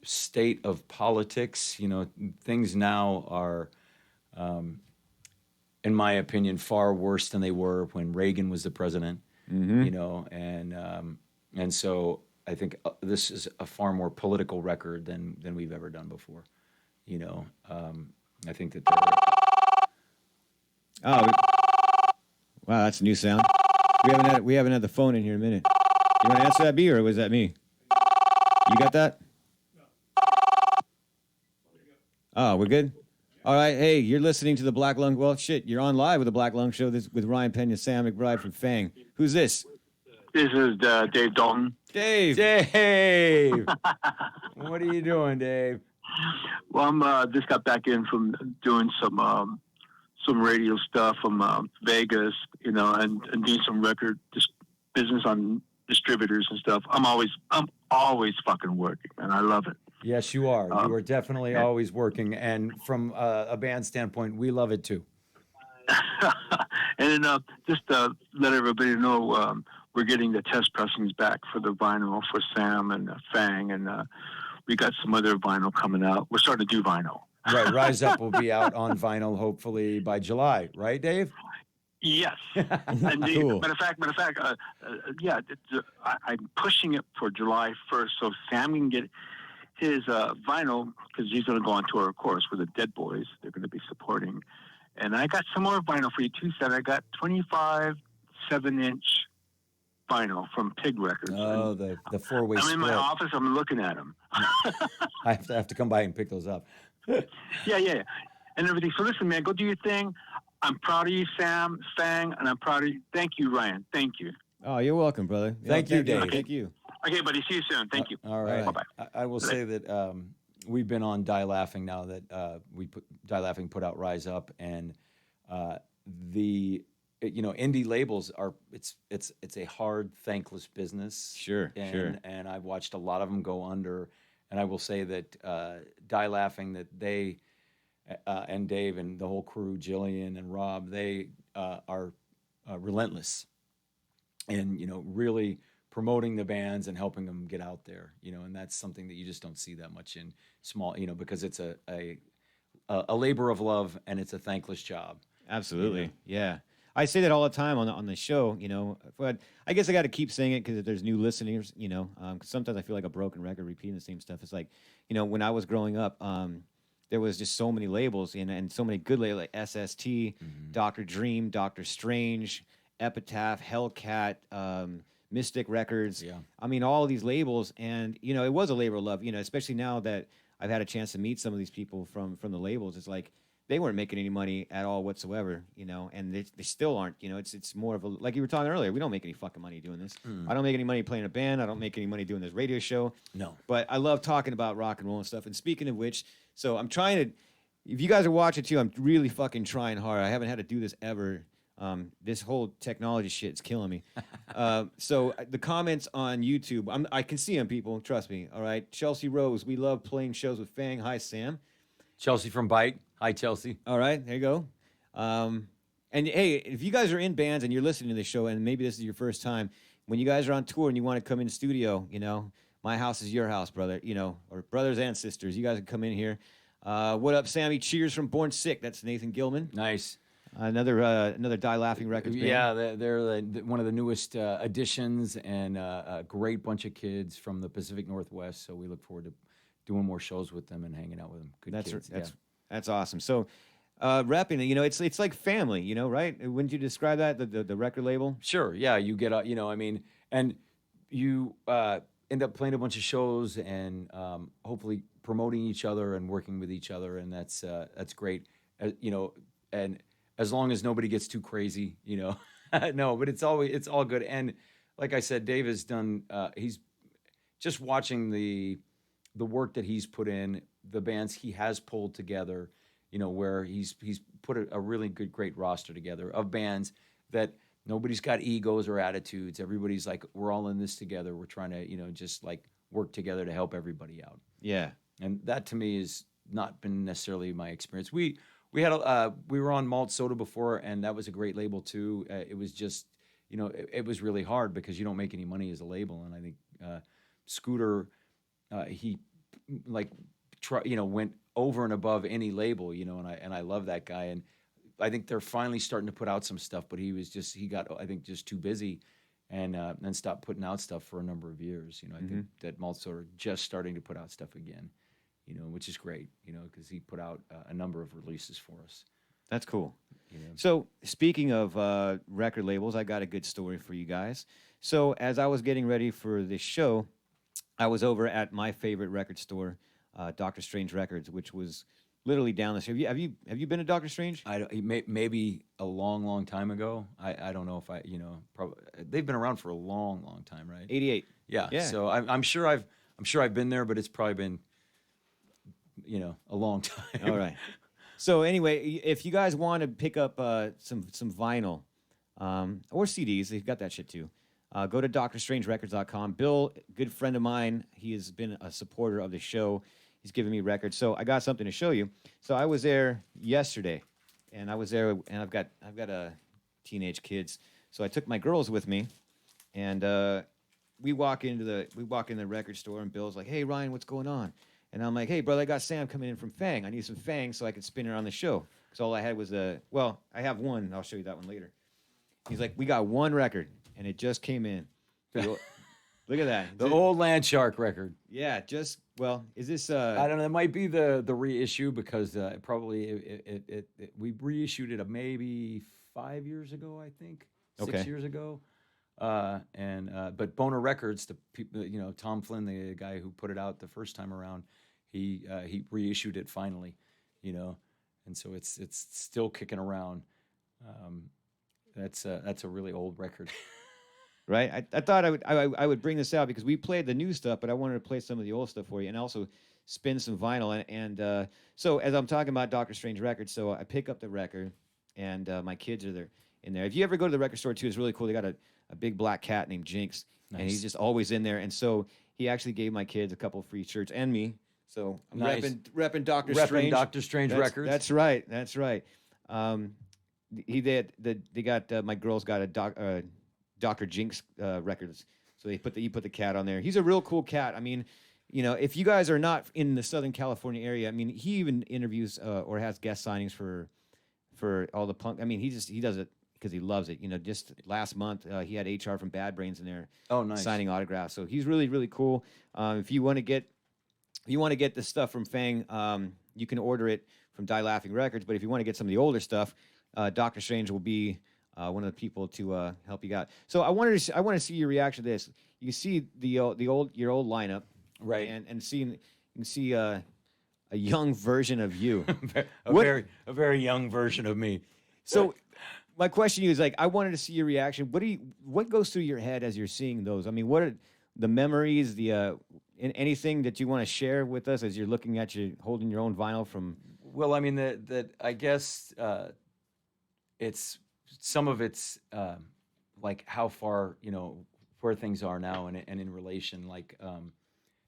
state of politics, things now are, in my opinion, far worse than they were when Reagan was the president. And so I think this is a far more political record than we've ever done before. I think that Oh, wow, that's a new sound. We haven't had the phone in here in a minute. You want to answer that, B, or was that me? You got that? Oh, we're good? All right. Hey, you're listening to the Black Lung. Well, shit, you're on live with the Black Lung Show with Ryan Pena, Sam McBride from Fang. Who's this? This is Dave Dalton. Dave. Dave, what are you doing, Dave? Well, I'm just got back in from doing some radio stuff from Vegas, and doing some record business on distributors and stuff. I'm always fucking working, and I love it. Yes, you are. You are definitely always working, and from a band standpoint, we love it too. And then just let everybody know we're getting the test pressings back for the vinyl for Sam and Fang, and we got some other vinyl coming out. We're starting to do vinyl. Right, Rise Up will be out on vinyl hopefully by July, right, Dave? Yes. And Cool. matter of fact, I'm pushing it for July 1st, so Sam can get his vinyl, because he's going to go on tour, of course, with the Dead Boys. They're going to be supporting. And I got some more vinyl for you, too, Sam. I got 25 7-inch vinyl from Pig Records. Oh, the four-way I'm split. in my office. I'm looking at them. I have to come by and pick those up. Yeah. And everything. So listen, man, go do your thing. I'm proud of you, Sam, Fang, and I'm proud of you. Thank you, Ryan. Thank you. Oh, you're welcome, brother. Thank you, Dave. Thank you. Okay, buddy. See you soon. Thank you. All right. Bye-bye. I will say that we've been on Die Laughing now that Die Laughing put out Rise Up, and indie labels are it's a hard, thankless business. Sure. And I've watched a lot of them go under, and I will say that Die Laughing, that they and Dave and the whole crew, Jillian and Rob, they are relentless, and really promoting the bands and helping them get out there, and that's something that you just don't see that much in small, because it's a labor of love and it's a thankless job. Absolutely. Yeah. I say that all the time on the show, but I guess I got to keep saying it because there's new listeners, 'cause sometimes I feel like a broken record repeating the same stuff. It's like, when I was growing up, there was just so many labels and so many good labels like SST, Dr. Dream, Dr. Strange, Epitaph, Hellcat, Mystic Records. Yeah. I mean, all of these labels, and it was a labor of love. Especially now that I've had a chance to meet some of these people from the labels. It's like they weren't making any money at all whatsoever, and they still aren't. It's more of a, like you were talking earlier. We don't make any fucking money doing this. I don't make any money playing a band. I don't make any money doing this radio show. No. But I love talking about rock and roll and stuff. And speaking of which, so I'm trying to. If you guys are watching too, I'm really fucking trying hard. I haven't had to do this ever. This whole technology shit is killing me. So the comments on YouTube, I can see them, people. Trust me. All right, Chelsea Rose. We love playing shows with Fang. Hi, Sam. Chelsea from Bite. Hi, Chelsea. All right, there you go. And hey, if you guys are in bands and you're listening to this show, and maybe this is your first time, when you guys are on tour and you want to come in the studio, my house is your house, brother. Or brothers and sisters. You guys can come in here. What up, Sammy? Cheers from Born Sick. That's Nathan Gilman. Nice. Another Die Laughing Records band. Yeah, they're one of the newest additions, and a great bunch of kids from the Pacific Northwest. So we look forward to doing more shows with them and hanging out with them. Good kids. That's awesome. So, repping, it's like family, right? Wouldn't you describe that the record label? Sure. Yeah, you get and you end up playing a bunch of shows and hopefully promoting each other and working with each other, and that's great. And as long as nobody gets too crazy, no, but it's all good. And like I said, Dave has done. He's just watching the work that he's put in, the bands he has pulled together. Where he's put a really great roster together of bands that nobody's got egos or attitudes. Everybody's like, we're all in this together. We're trying to, just like work together to help everybody out. Yeah. And that to me has not been necessarily my experience. We were on Malt Soda before, and that was a great label too. It was just, it was really hard because you don't make any money as a label. And I think Scooter, he went over and above any label, and I love that guy. And I think they're finally starting to put out some stuff, but he got I think just too busy, and stopped putting out stuff for a number of years. I think that Malt Soda just starting to put out stuff again. Which is great, because he put out a number of releases for us. That's cool. So speaking of record labels, I got a good story for you guys. So as I was getting ready for this show, I was over at my favorite record store, Dr. Strange Records, which was literally down the street. Have you been to Dr. Strange? Maybe a long time ago. I don't know if probably they've been around for a long time, right? 88. Yeah. So I'm sure I've been there, but it's probably been a long time. All right. So anyway, if you guys want to pick up some vinyl or CDs, they've got that shit too. Go to drstrangerecords.com. Bill, good friend of mine, he has been a supporter of the show. He's given me records. So I got something to show you. So I was there yesterday, and I've got teenage kids. So I took my girls with me, and we walk in the record store, and Bill's like, "Hey Ryan, what's going on?" And I'm like, "Hey, brother, I got Sam coming in from Fang. I need some Fang so I can spin her on the show." Because all I had was I have one. And I'll show you that one later. He's like, "We got one record, and it just came in." Look at that. The old Land Shark record. Yeah, is this... I don't know. It might be the reissue because we reissued it maybe 5 years ago, I think. 6 years ago. But Boner Records, the people, Tom Flynn, the guy who put it out the first time around, he reissued it finally, and so it's still kicking around. That's a really old record. Right, I thought I would bring this out because we played the new stuff, but I wanted to play some of the old stuff for you and also spin some vinyl. And so as I'm talking about Dr. Strange Records, so I pick up the record, and my kids are there in there. If you ever go to the record store too, it's really cool. They got a big black cat named Jinx, and he's just always in there. And so he actually gave my kids a couple of free shirts and me. So I'm repping Dr. Strange. Dr. Strange Records. That's right. They got my girls got a Dr. Jinx records. So you put the cat on there. He's a real cool cat. I mean, if you guys are not in the Southern California area, I mean, he even interviews or has guest signings for all the punk. I mean, he does it because he loves it. Just last month he had HR from Bad Brains in there. Oh, nice. Signing autographs. So he's really, really cool. If you want to get the stuff from Fang, you can order it from Die Laughing Records. But if you want to get some of the older stuff, Dr. Strange will be one of the people to help you out. So I want to see your reaction to this. You see your old lineup, right? And you can see a young version of you. a What- very young version of me. So my question to you is like, I wanted to see your reaction. What goes through your head as you're seeing those? I mean, what are the memories, anything that you want to share with us as you're looking at holding your own vinyl from? Well, I mean, that I guess it's some of it's like how far, where things are now and in relation. Like,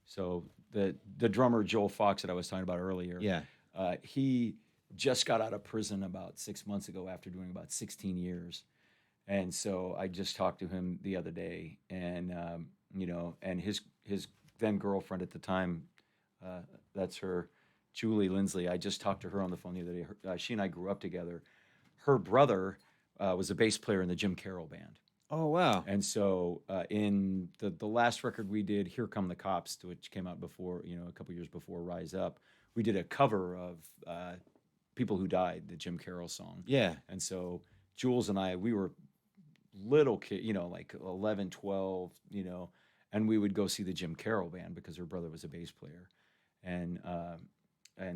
so the drummer Joel Fox that I was talking about earlier, Yeah. he just got out of prison about 6 months ago after doing about 16 years. And so I just talked to him the other day, and and his then girlfriend at the time, that's her, Julie Lindsley. I just talked to her on the phone the other day. She and I grew up together. Her brother was a bass player in the Jim Carroll band. Oh wow. And so in the last record we did, Here Come the Cops, which came out before, a couple years before Rise Up, we did a cover of People Who Died, the Jim Carroll song. Yeah. And so Jules and I, we were little kid, like 11, 12, and we would go see the Jim Carroll band because her brother was a bass player. And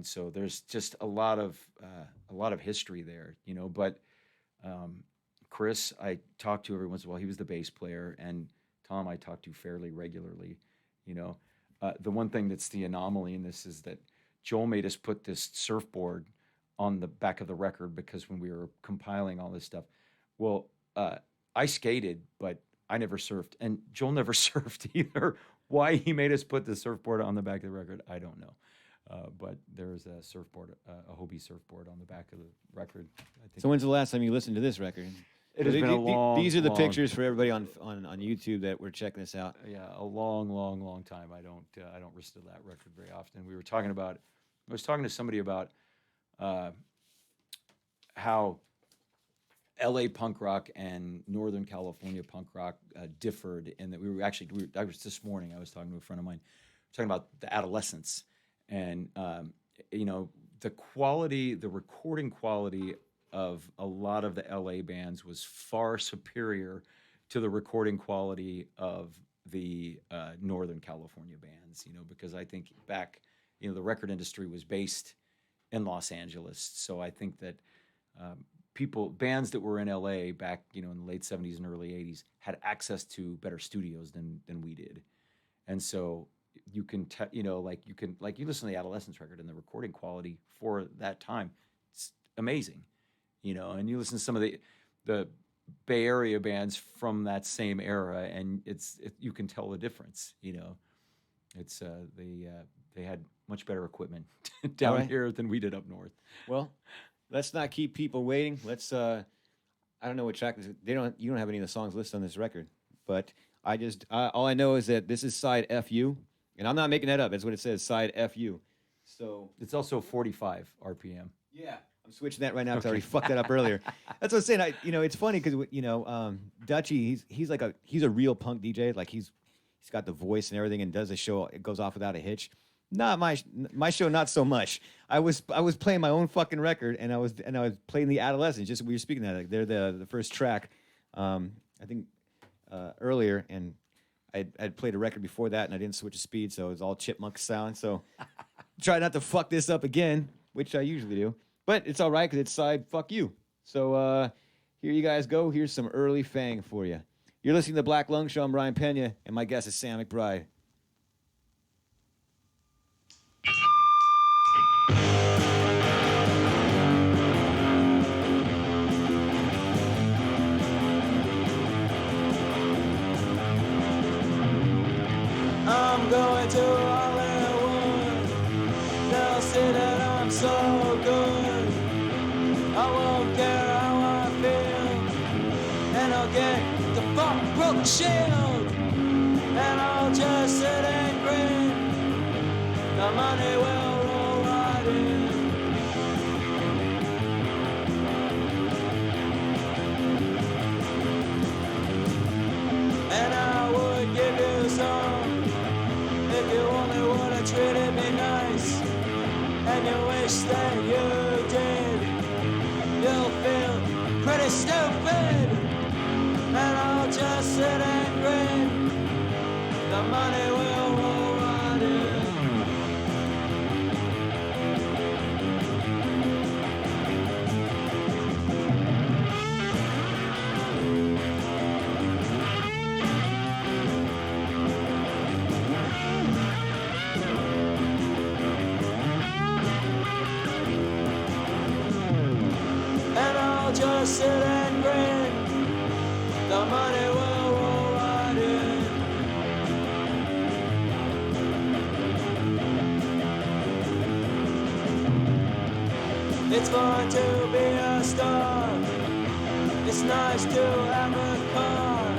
so there's just a lot of history there, but Chris, I talked to every once in a while. He was the bass player, and Tom I talked to fairly regularly. The one thing that's the anomaly in this is that Joel made us put this surfboard on the back of the record because when we were compiling all this stuff, well, I skated, but I never surfed, and Joel never surfed either. Why he made us put the surfboard on the back of the record, I don't know. But there's a surfboard, a Hobie surfboard on the back of the record. I think. So when's the last time you listened to this record? It has been a long. These are the long- pictures for everybody on YouTube that we're checking this out. Yeah, a long time. I don't listen to that record very often. We were talking about. I was talking to somebody about how L.A. punk rock and Northern California punk rock differed, and that I was this morning. I was talking to a friend of mine, talking about the adolescence, and the quality, the recording quality of a lot of the LA bands was far superior to the recording quality of the Northern California bands, because I think back, the record industry was based in Los Angeles. So I think that bands that were in LA back, in the late 70s and early 80s had access to better studios than we did. And so you can, you listen to the Adolescence record and the recording quality for that time, it's amazing. And you listen to some of the Bay Area bands from that same era, and you can tell the difference. It's they had much better equipment down right. here than we did up north. Well, let's not keep people waiting. Let's. I don't know what track this is. You don't have any of the songs listed on this record, but I just all I know is that this is side FU, and I'm not making that up. That's what it says, side FU. So It's also 45 RPM. yeah. I'm switching that right now because I already fucked that up earlier. That's what I'm saying. It's funny because Dutchie, he's a real punk DJ. Like he's got the voice and everything, and does a show. It goes off without a hitch. Not my show, not so much. I was playing my own fucking record, and I was playing the Adolescents. Just we were speaking that, like they're the first track. I think earlier, and I'd played a record before that, and I didn't switch the speed, so it was all chipmunk sound. So try not to fuck this up again, which I usually do. But it's all right because it's side fuck you. So here you guys go. Here's some early Fang for you. You're listening to the Black Lung Show. I'm Brian Pena, and my guest is Sam McBride. I'm going to Hollywood. They'll say that I'm so good. I won't care how I feel. And I'll get the fuck broke shield. And I'll just sit and grin. The money will roll right in. And I would give you some if you only would have treated me nice. And you wish that you did. You'll feel pretty stupid. And I'll just sit and grin. The money will roll right in. It's fun to be a star. It's nice to have a car.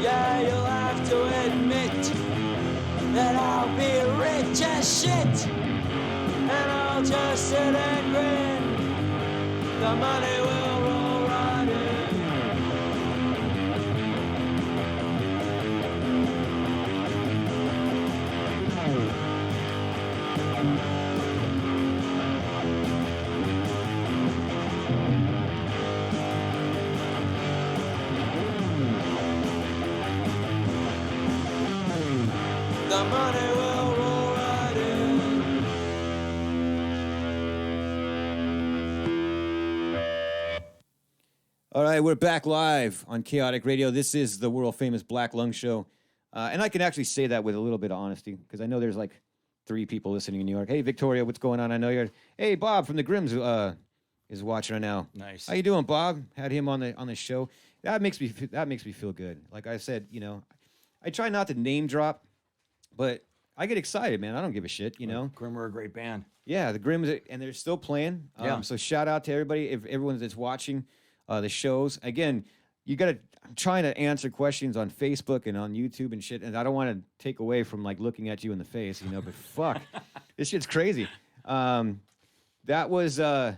Yeah, you'll have to admit that I'll be rich as shit. And I'll just sit and grin. The money will roll right in. The money will roll right in. All right, we're back live on Chaotic Radio. This is the world famous Black Lung Show. And I can actually say that with a little bit of honesty because I know there's like 3 people listening in New York. Hey, Victoria, what's going on? I know you're. Hey, Bob from the Grims is watching right now. Nice. How you doing, Bob? Had him on the show. That makes me feel good. Like I said, you know, I try not to name drop, but I get excited, man. I don't give a shit, you know. Grimm are a great band. Yeah, the Grims, and they're still playing. Yeah. So shout out to everybody, if everyone that's watching the shows. Again, I'm trying to answer questions on Facebook and on YouTube and shit, and I don't want to take away from like looking at you in the face, you know. But fuck, this shit's crazy. That was the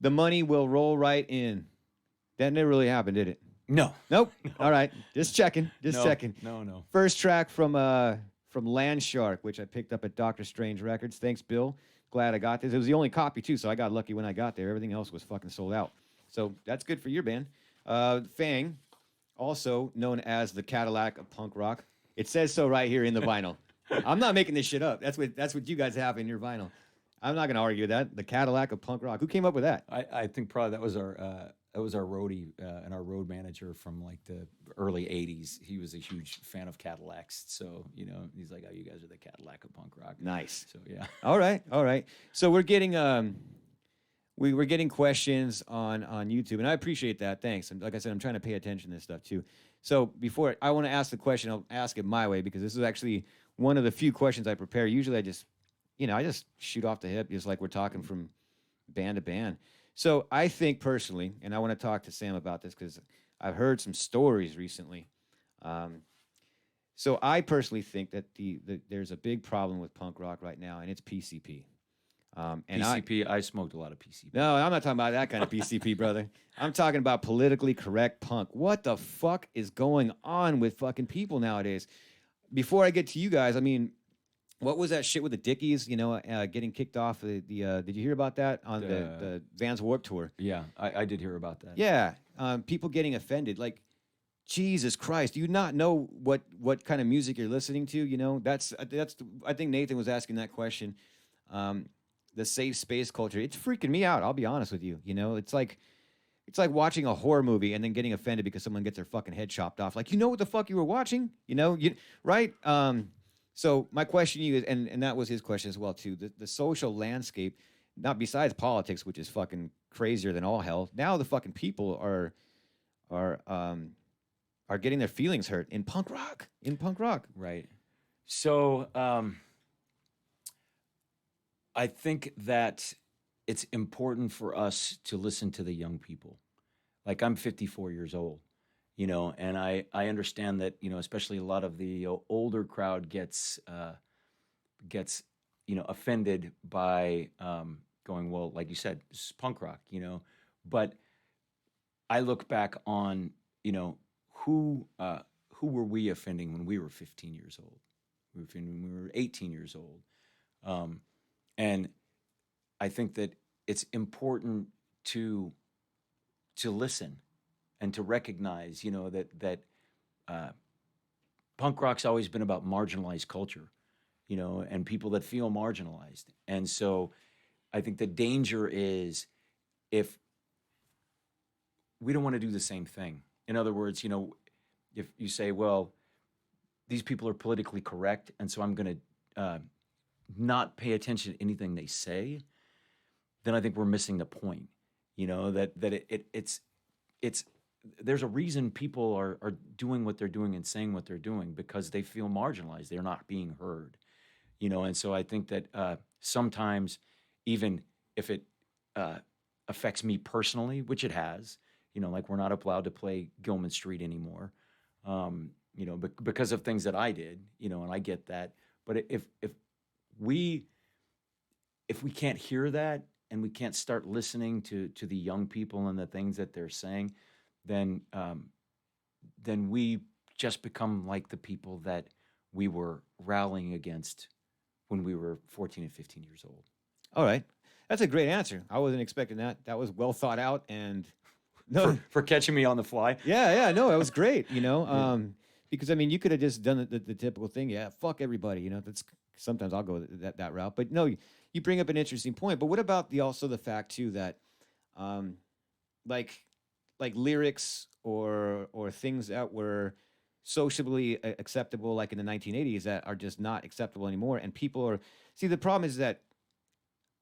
money will roll right in. That never really happened, did it? No. Nope. All right, just checking. Just No. checking. No. First track from Land Shark, which I picked up at Doctor Strange Records. Thanks, Bill. Glad I got this. It was the only copy too, so I got lucky when I got there. Everything else was fucking sold out. So that's good for your band. Fang, also known as the Cadillac of punk rock. It says so right here in the vinyl. I'm not making this shit up. That's what you guys have in your vinyl. I'm not gonna argue that. The Cadillac of punk rock. Who came up with that? I think probably that was our roadie and our road manager from like the early '80s. He was a huge fan of Cadillacs, so you know he's like, "Oh, you guys are the Cadillac of punk rock." Nice. So yeah. All right. So we're getting we were getting questions on YouTube, and I appreciate that. Thanks. And like I said, I'm trying to pay attention to this stuff too. So before I want to ask the question, I'll ask it my way because this is actually one of the few questions I prepare. Usually I just shoot off the hip, just like we're talking from band to band. So I think personally, and I want to talk to Sam about this because I've heard some stories recently. So I personally think that there's a big problem with punk rock right now, and it's PCP. And PCP, I smoked a lot of PCP. No, I'm not talking about that kind of PCP, brother. I'm talking about politically correct punk. What the fuck is going on with fucking people nowadays? Before I get to you guys, I mean, what was that shit with the Dickies? You know, getting kicked off the did you hear about that on the Vans Warped Tour? Yeah, I did hear about that. Yeah, people getting offended. Like, Jesus Christ, do you not know what kind of music you're listening to? You know, that's I think Nathan was asking that question. The safe space culture, it's freaking me out. I'll be honest with you. You know, it's like watching a horror movie and then getting offended because someone gets their fucking head chopped off. Like, you know what the fuck you were watching? You know, right? So my question to you is, and that was his question as well too. The social landscape, not besides politics, which is fucking crazier than all hell. Now the fucking people are getting their feelings hurt in punk rock. Right. So I think that it's important for us to listen to the young people. Like, I'm 54 years old, you know, and I understand that, you know, especially a lot of the older crowd gets you know, offended by going, well, like you said, this is punk rock, you know. But I look back on, you know, who were we offending when we were 15 years old? We were offending when we were 18 years old. And I think that it's important to listen and to recognize, you know, that punk rock's always been about marginalized culture, you know, and people that feel marginalized. And so I think the danger is if we don't want to do the same thing. In other words, you know, if you say, well, these people are politically correct, and so I'm going to not pay attention to anything they say, then I think we're missing the point. You know, that it's there's a reason people are doing what they're doing and saying what they're doing because they feel marginalized. They're not being heard. You know, and so I think that sometimes even if it affects me personally, which it has. Like we're not allowed to play Gilman Street anymore, because of things that I did, and I get that. But we if we can't hear that and we can't start listening to the young people and the things that they're saying, then we just become like the people that we were rallying against when we were 14 and 15 years old. All right. That's a great answer. I wasn't expecting that. That was well thought out and no. For catching me on the fly. Yeah, no, it was great, because I mean, you could have just done the typical thing. Yeah, fuck everybody, that's sometimes I'll go that route. But no, you bring up an interesting point. But what about also the fact too that like lyrics or things that were socially acceptable like in the 1980s that are just not acceptable anymore, and people are the problem is that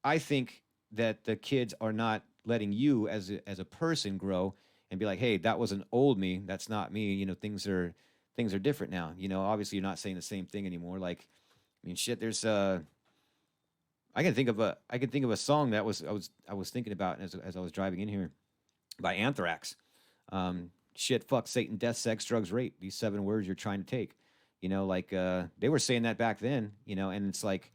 I think that the kids are not letting you as a person grow and be like, hey, that was an old me, that's not me. Things are different now. Obviously you're not saying the same thing anymore. Like, I mean, shit, there's I can think of a song that I was thinking about as I was driving in here by Anthrax. Shit, fuck, Satan, death, sex, drugs, rape. These 7 words you're trying to take. They were saying that back then, and it's like,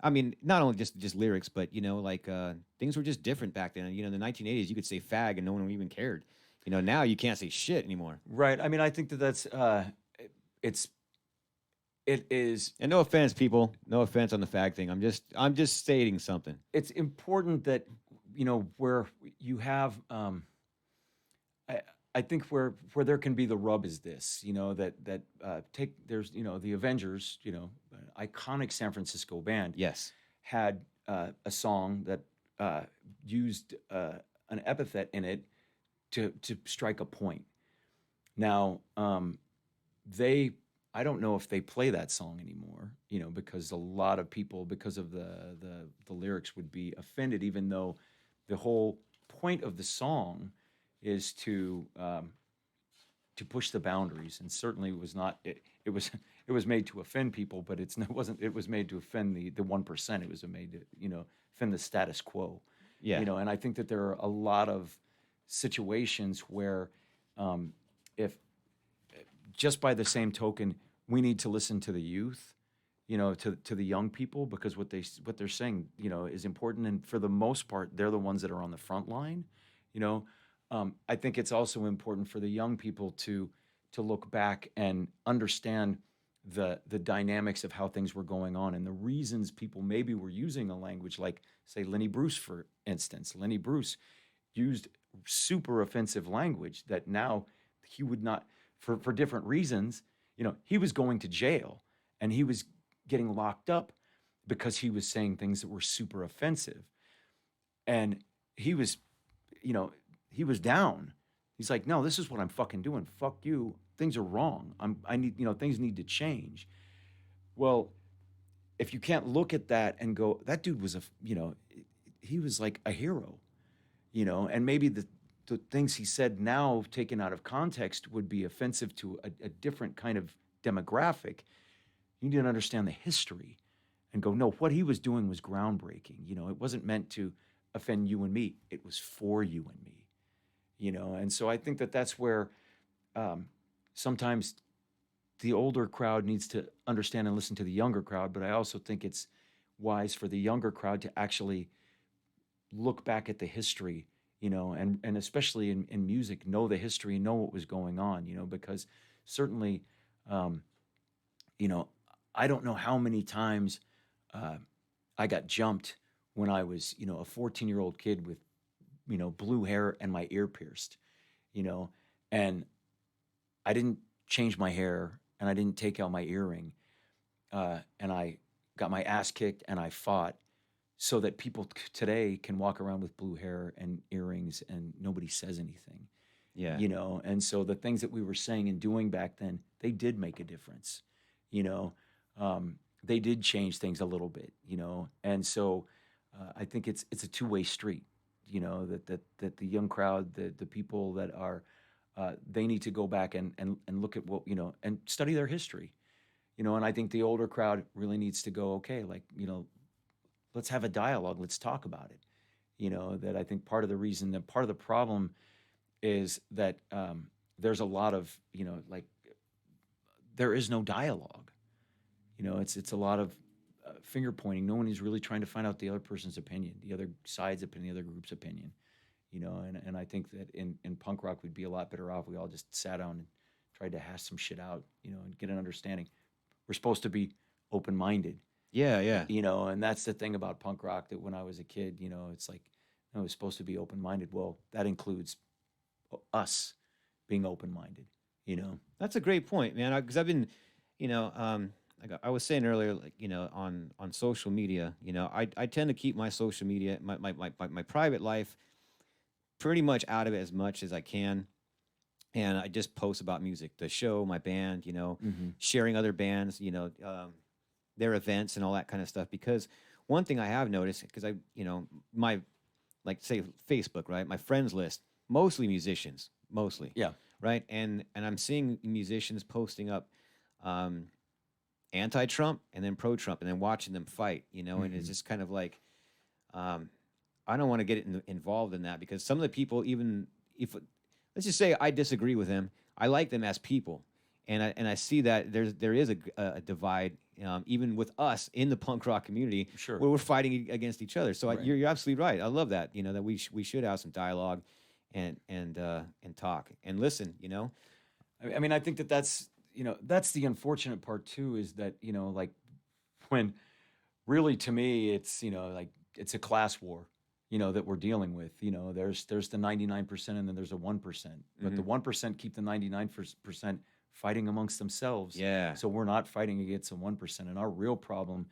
I mean, not only just lyrics, but things were just different back then. In the 1980s, you could say fag and no one even cared. Now you can't say shit anymore. Right. I mean, I think that's it is. And no offense, people. No offense on the fag thing. I'm just stating something. It's important that where you have. I think where there can be the rub is this. There's the Avengers. Iconic San Francisco band. Yes. Had a song that used an epithet in it to strike a point. Now, I don't know if they play that song anymore, because a lot of people, because of the lyrics, would be offended, even though the whole point of the song is to push the boundaries, and certainly it was not. It was made to offend people, but it wasn't. It was made to offend the 1%. It was made to offend the status quo. Yeah. And I think that there are a lot of situations where, if just by the same token, we need to listen to the youth, to the young people, because what they're saying, is important, and for the most part, they're the ones that are on the front line. I think it's also important for the young people to look back and understand the dynamics of how things were going on and the reasons people maybe were using a language like, say, Lenny Bruce, for instance. Lenny Bruce used super offensive language that now he would not, for different reasons. He was going to jail and he was getting locked up because he was saying things that were super offensive. And he was down. He's like, no, this is what I'm fucking doing. Fuck you. Things are wrong. Things need to change. Well, if you can't look at that and go, that dude was he was like a hero, and maybe the things he said now taken out of context would be offensive to a different kind of demographic. You need to understand the history and go, no, what he was doing was groundbreaking. It wasn't meant to offend you and me. It was for you and me. And so I think that that's where sometimes the older crowd needs to understand and listen to the younger crowd, but I also think it's wise for the younger crowd to actually look back at the history, and especially in music, know the history, know what was going on, because certainly, I don't know how many times I got jumped when I was, a 14-year-old kid with, blue hair and my ear pierced, and I didn't change my hair and I didn't take out my earring, and I got my ass kicked and I fought so that people today can walk around with blue hair and earrings and nobody says anything. Yeah. And so the things that we were saying and doing back then, they did make a difference. They did change things a little bit, and so I think it's a two-way street. That the young crowd, the people that are, they need to go back and look at what, and study their history, and I think the older crowd really needs to go, okay, like, let's have a dialogue, let's talk about it, that I think part of the reason, that part of the problem is that there's a lot of, like, there is no dialogue. It's a lot of finger pointing. No one is really trying to find out the other person's opinion, the other side's opinion, the other group's opinion. And I think that in punk rock we'd be a lot better off. We all just sat down and tried to hash some shit out, and get an understanding. We're supposed to be open minded. Yeah. And that's the thing about punk rock, that when I was a kid, it's like, it's supposed to be open minded. Well, that includes us being open minded. That's a great point, man. Because I've been, like I was saying earlier, like, on social media, I tend to keep my social media, my private life, pretty much out of it as much as I can. And I just post about music, the show, my band, sharing other bands, their events and all that kind of stuff. Because one thing I have noticed, because my, like, say, Facebook, right? My friends list, mostly musicians, mostly. Yeah. Right. And I'm seeing musicians posting up anti-Trump and then pro-Trump, and then watching them fight, and it's just kind of like, I don't want to get involved in that, because some of the people, even if, let's just say I disagree with them, I like them as people. And I see that there is a divide, even with us in the punk rock community, Sure. where we're fighting against each other. So Right. You're absolutely right. I love that, that we should have some dialogue and talk and listen, I mean, I think that's that's the unfortunate part too, is that, like, when really, to me, it's, like, it's a class war, that we're dealing with. There's the 99% and then there's a 1%, but the 1% keep the 99% fighting amongst themselves. Yeah. So we're not fighting against the 1%, and our real problem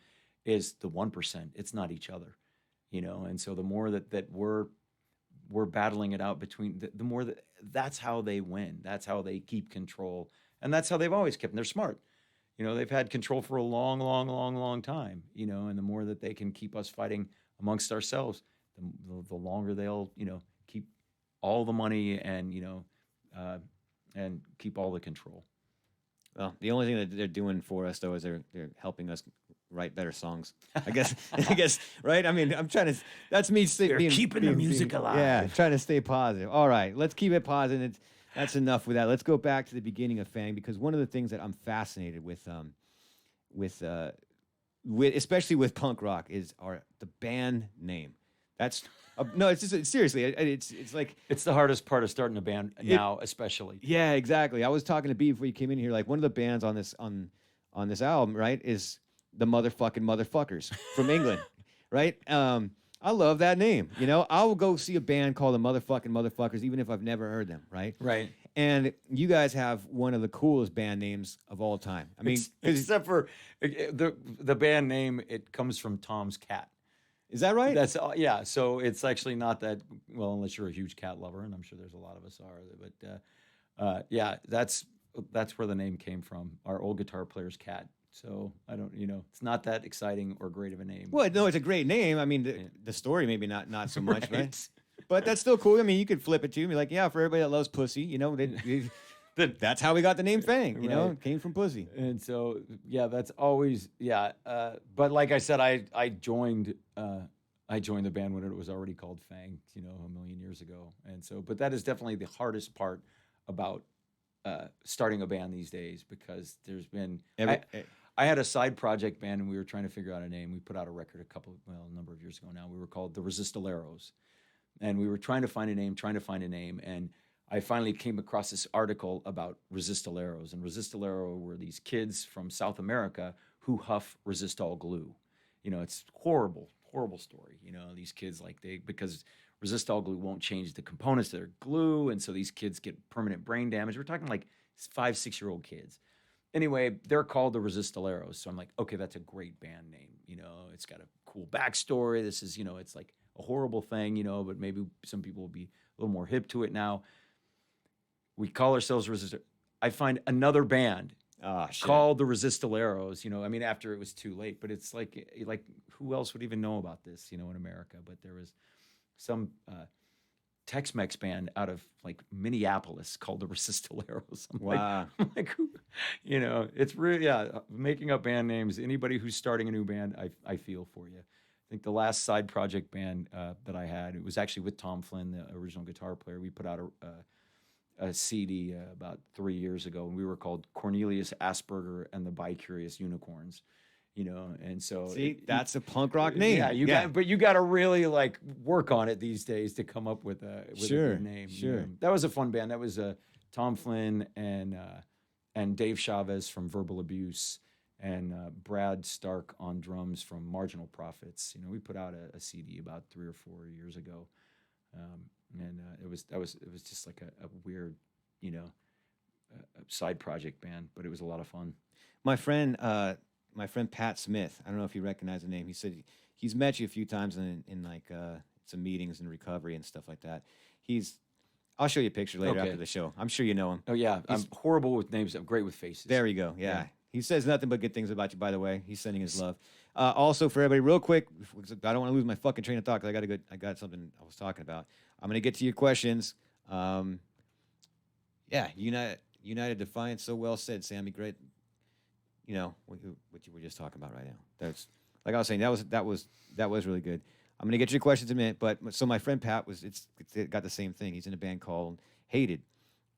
is the 1%. It's not each other, and so the more that we're battling it out between, the more that's how they win. That's how they keep control. And that's how they've always kept them. They're smart. They've had control for a long, long, long, long time, and the more that they can keep us fighting amongst ourselves, the longer they'll, keep all the money and, and keep all the control. Well, the only thing that they're doing for us, though, is they're helping us write better songs. I guess, right? I mean, I'm trying to. That's me. They're keeping the music alive. Yeah, trying to stay positive. All right, let's keep it positive. That's enough with that. Let's go back to the beginning of Fang, because one of the things that I'm fascinated with especially with punk rock, is the band name. That's no, it's just seriously. It's like it's the hardest part of starting a band now, especially. Yeah, exactly. I was talking to B before you came in here. Like, one of the bands on this album, right, is the Motherfuckers from England, right? I love that name. I will go see a band called the Motherfuckers, even if I've never heard them, right? Right. And you guys have one of the coolest band names of all time. I mean, except for the band name, it comes from Tom's cat. Is that right? That's yeah. So it's actually not that well, unless you're a huge cat lover, and I'm sure there's a lot of us are. But yeah, that's where the name came from. Our old guitar player's cat. So I don't, it's not that exciting or great of a name. Well, no, it's a great name. I mean, the story maybe not so much, right? But that's still cool. I mean, you could flip it to me like, yeah, for everybody that loves pussy, that's how we got the name Fang. It came from pussy. And so, yeah, that's always but like I said, I joined the band when it was already called Fang, a million years ago. And so, but that is definitely the hardest part about starting a band these days, because there's been I had a side project band, and we were trying to figure out a name. We put out a record a number of years ago now. We were called the Resistoleros, and we were trying to find a name, and I finally came across this article about Resistoleros, and Resistolero were these kids from South America who huff resistol glue. It's horrible story. These kids, because resistol glue won't change the components of their glue, and so these kids get permanent brain damage. We're talking like 5-6-year-old kids. Anyway, they're called the Resistoleros. So I'm like, okay, that's a great band name. It's got a cool backstory. This is, it's like a horrible thing, but maybe some people will be a little more hip to it now. We call ourselves Resistor. I find another band called the Resistoleros. I mean, after it was too late, but it's like who else would even know about this, in America? But there was some Tex-Mex band out of like Minneapolis called the Resistoleros. I'm like, it's really, making up band names. Anybody who's starting a new band, I feel for you. think the last side project band that I had, it was actually with Tom Flynn, the original guitar player. We put out a CD about 3 years ago, and we were called Cornelius Asperger and the Bi-Curious Unicorns. And so See, that's a punk rock name. Yeah, but you got to really like work on it these days to come up with a good name. Sure. That was a fun band. That was Tom Flynn and Dave Chavez from Verbal Abuse and Brad Stark on drums from Marginal Prophets. We put out a CD about 3 or 4 years ago, and it was just like a weird, a side project band, but it was a lot of fun. My friend Pat Smith, I don't know if you recognize the name. He said he's met you a few times in like some meetings and recovery and stuff like that. I'll show you a picture later after the show. I'm sure you know him. Oh yeah, I'm horrible with names. I'm great with faces. There you go. Yeah. He says nothing but good things about you, by the way. He's sending his love. Also, for everybody, real quick, I don't want to lose my fucking train of thought because I got something I was talking about. I'm going to get to your questions. United Defiance, so well said, Sammy. Great. What you were just talking about right now. That's like I was saying. That was really good. I'm going to get to your questions in a minute. But so my friend Pat it got the same thing. He's in a band called Hated.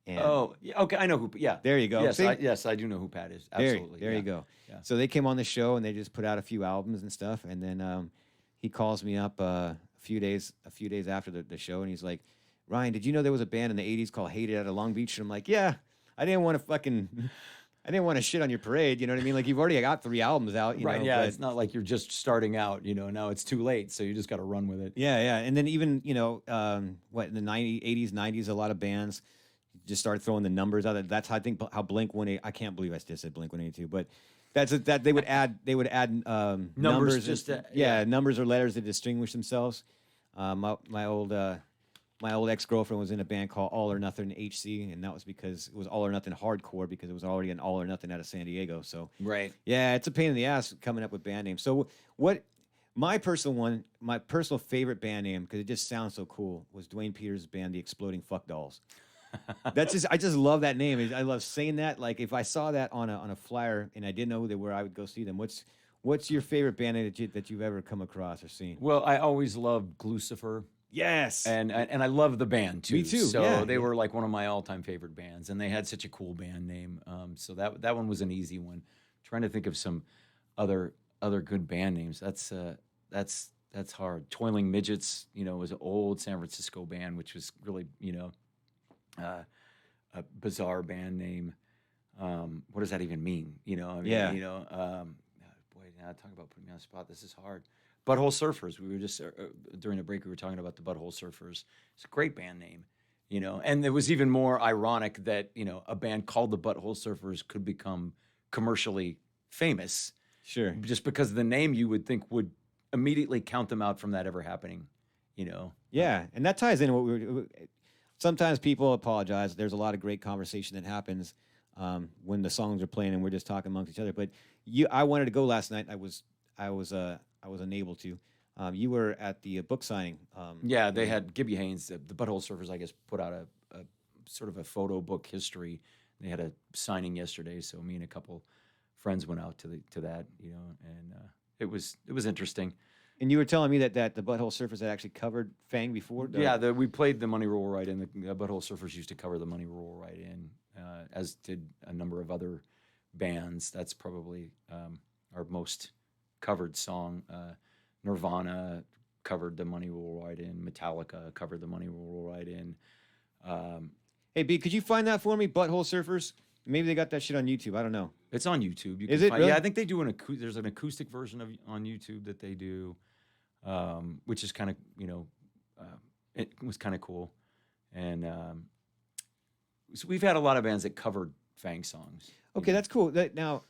And okay. I know who. Yeah, there you go. Yes, I do know who Pat is. Absolutely. There you go. Yeah. So they came on the show and they just put out a few albums and stuff. And then he calls me up a few days after the show, and he's like, "Ryan, did you know there was a band in the '80s called Hated out of Long Beach?" And I'm like, "Yeah, I didn't want to shit on your parade. You know what I mean? Like you've already got 3 albums out. Right? Yeah. It's not like you're just starting out. Now it's too late, so you just got to run with it. Yeah. And then even in the 80s, 90s, a lot of bands just started throwing the numbers out. That's how I think how Blink-182. I can't believe I just said Blink-182, but that they would add numbers just numbers or letters to distinguish themselves. My old ex-girlfriend was in a band called All or Nothing HC, and that was because it was All or Nothing Hardcore because it was already an All or Nothing out of San Diego. So right, yeah, it's a pain in the ass coming up with band names. So what my personal favorite band name, because it just sounds so cool, was Dwayne Peters' band, The Exploding Fuck Dolls. I just love that name. I love saying that. Like if I saw that on a flyer and I didn't know who they were, I would go see them. What's your favorite band name that you've ever come across or seen? Well, I always loved Glucifer. Yes, and I love the band too. Me too. So they were like one of my all-time favorite bands, and they had such a cool band name. So that one was an easy one. Trying to think of some other good band names. That's hard. Toiling Midgets, was an old San Francisco band, which was really a bizarre band name. What does that even mean? Boy, now talk about putting me on the spot. This is hard. Butthole Surfers. We were just during the break. We were talking about the Butthole Surfers. It's a great band name, And it was even more ironic that a band called the Butthole Surfers could become commercially famous. Sure. Just because the name you would think would immediately count them out from that ever happening. Yeah, and that ties into what we were. Sometimes people apologize. There's a lot of great conversation that happens when the songs are playing and we're just talking amongst each other. But I wanted to go last night. I was unable to. You were at the book signing. Yeah, they had Gibby Haynes, the Butthole Surfers, I guess, put out a sort of a photo book history. They had a signing yesterday, so me and a couple friends went out to that, and it was interesting. And you were telling me that the Butthole Surfers had actually covered Fang before? Yeah, we played the Money Roll Right In. The Butthole Surfers used to cover the Money Roll Right In, as did a number of other bands. That's probably our most covered song. Nirvana covered the Money Roll Right In. Metallica covered the Money Roll Right In. Hey, B, could you find that for me, Butthole Surfers? Maybe they got that shit on YouTube. I don't know. It's on YouTube. Is it really? Yeah, I think they do there's an acoustic version on YouTube that they do, which is kind of it was kind of cool, and so we've had a lot of bands that covered Fang songs. Okay, that's cool. Now,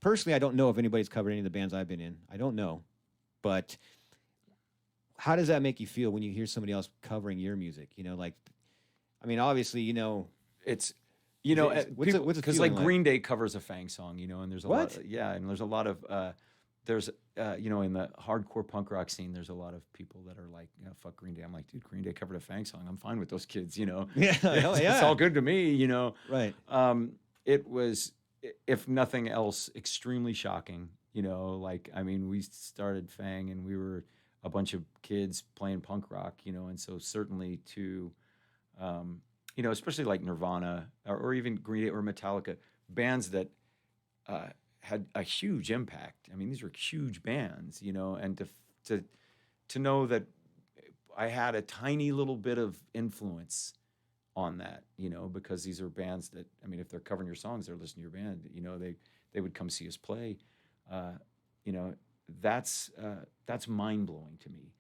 personally, I don't know if anybody's covered any of the bands I've been in. I don't know, but how does that make you feel when you hear somebody else covering your music? Obviously, it's. Because like Green Day covers a Fang song, and there's a what? lot. And there's a lot of in the hardcore punk rock scene, there's a lot of people that are like, fuck Green Day. I'm like, dude, Green Day covered a Fang song. I'm fine with those kids, Yeah, it's all good to me, Right. It was, if nothing else, extremely shocking. We started Fang, and we were a bunch of kids playing punk rock, and so certainly to, especially like Nirvana or even Green Day or Metallica, bands that had a huge impact. I mean, these were huge bands, and to know that I had a tiny little bit of influence on that, because these are bands that, I mean, if they're covering your songs, they're listening to your band, they would come see us play. That's mind-blowing to me.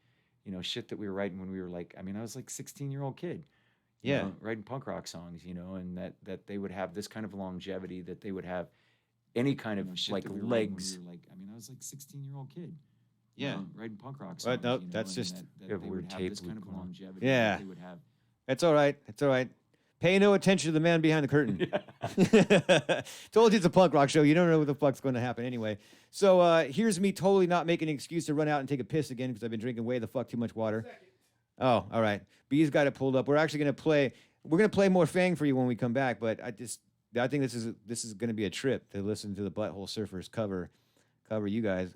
Shit that we were writing when we were like, I mean, I was like 16-year-old kid, writing punk rock songs, and that they would have this kind of longevity, that they would have any kind of like legs. We were like, I mean, I was like 16-year-old kid. Writing punk rock songs. But no, that's just that they would have this kind of longevity. Yeah. They would have. It's all right. It's all right. Pay no attention to the man behind the curtain. Told you it's a punk rock show. You don't know what the fuck's going to happen anyway. So here's me totally not making an excuse to run out and take a piss again because I've been drinking way the fuck too much water. Oh, all right. B's got it pulled up. We're actually going to play. We're going to play more Fang for you when we come back. But I think this is going to be a trip to listen to the Butthole Surfers cover you guys.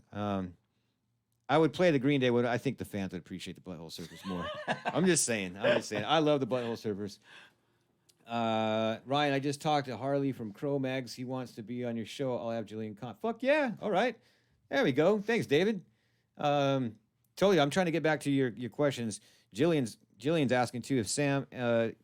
I would play the Green Day one. I think the fans would appreciate the Butthole Surfers more. I'm just saying. I love the Butthole Surfers. Ryan, I just talked to Harley from Cro-Mags. He wants to be on your show. I'll have Jillian Con. Fuck yeah. All right. There we go. Thanks, David. Told you, I'm trying to get back to your questions. Jillian's asking, too, if Sam, if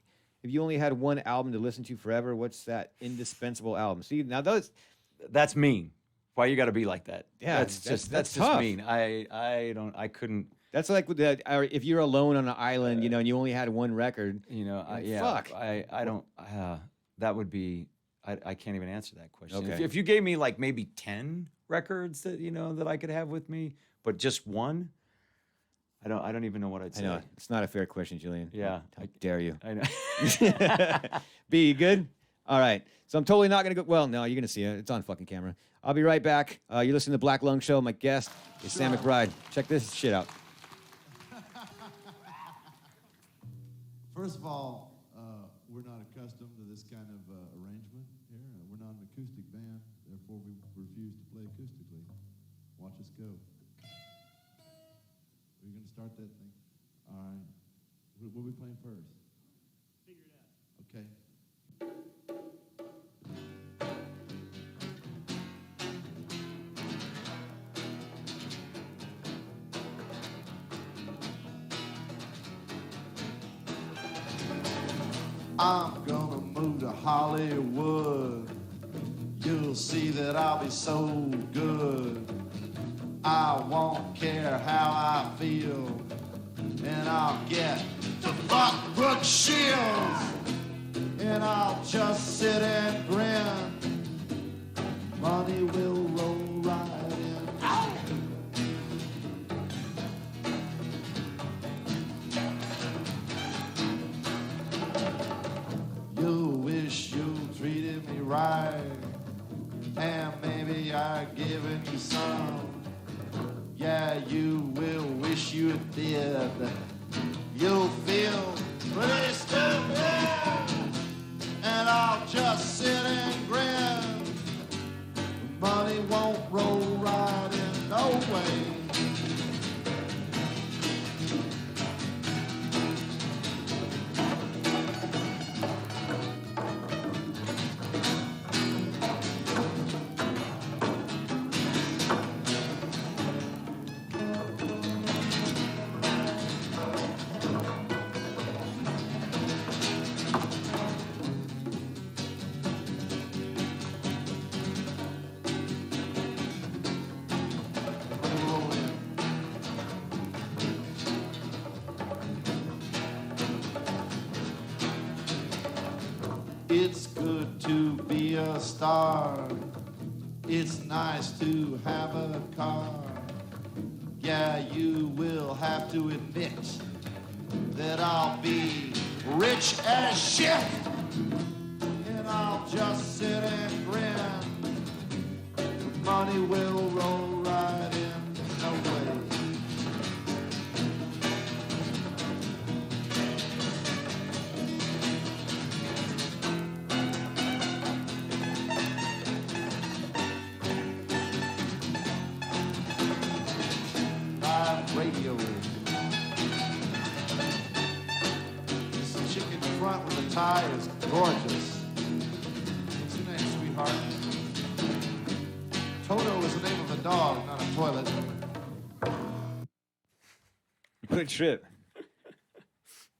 you only had one album to listen to forever, what's that indispensable album? See, now that's mean. Why you got to be like that? Yeah, that's just tough. mean. I couldn't. That's like with that. Or if you're alone on an island, and you only had one record. Fuck. I don't. That would be. I can't even answer that question. Okay. If you gave me like maybe 10 records that that I could have with me, but just one, I don't even know what I'd say. I know it's not a fair question, Jillian. Yeah, How dare you? I know. B, you good? All right. So I'm totally not going to go. Well, no, you're going to see it. It's on fucking camera. I'll be right back. You're listening to Black Lung Show. My guest is Sam McBride. Check this shit out. First of all, we're not accustomed to this kind of arrangement here. We're not an acoustic band, therefore we refuse to play acoustically. Watch us go. Are you going to start that thing? All right. What are we playing first? Figure it out. Okay. I'm gonna move to Hollywood. You'll see that I'll be so good. I won't care how I feel, and I'll get to fuck Brooke Shields, and I'll just sit and grin. Money will roll right in. Ow! You wish you treated me right, and maybe I've given you some. Yeah, you will wish you did. You'll feel pretty stupid, and I'll just sit and grin. Money won't roll right in, no way. It's good to be a star. It's nice to have a car. Yeah, you will have to admit that I'll be rich as shit. And I'll just sit and grin. Money will roll right in, no way. Radio. dog, not a toilet. Good trip.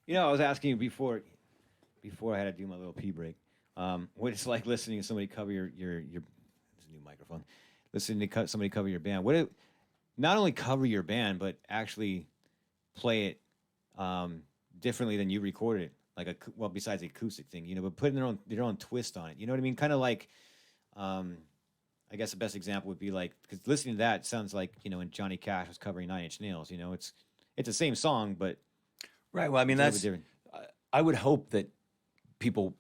I was asking you before I had to do my little pee break. What it's like listening to somebody cover your this is a new microphone. Listening to somebody cover your band. Not only cover your band, but actually play it differently than you recorded it. Like besides the acoustic thing, but putting their own twist on it. You know what I mean? Kind of like, I guess the best example would be like, because listening to that sounds like when Johnny Cash was covering Nine Inch Nails. It's the same song, but Right. Well, I mean, it's a that's. little bit different. I would hope that people,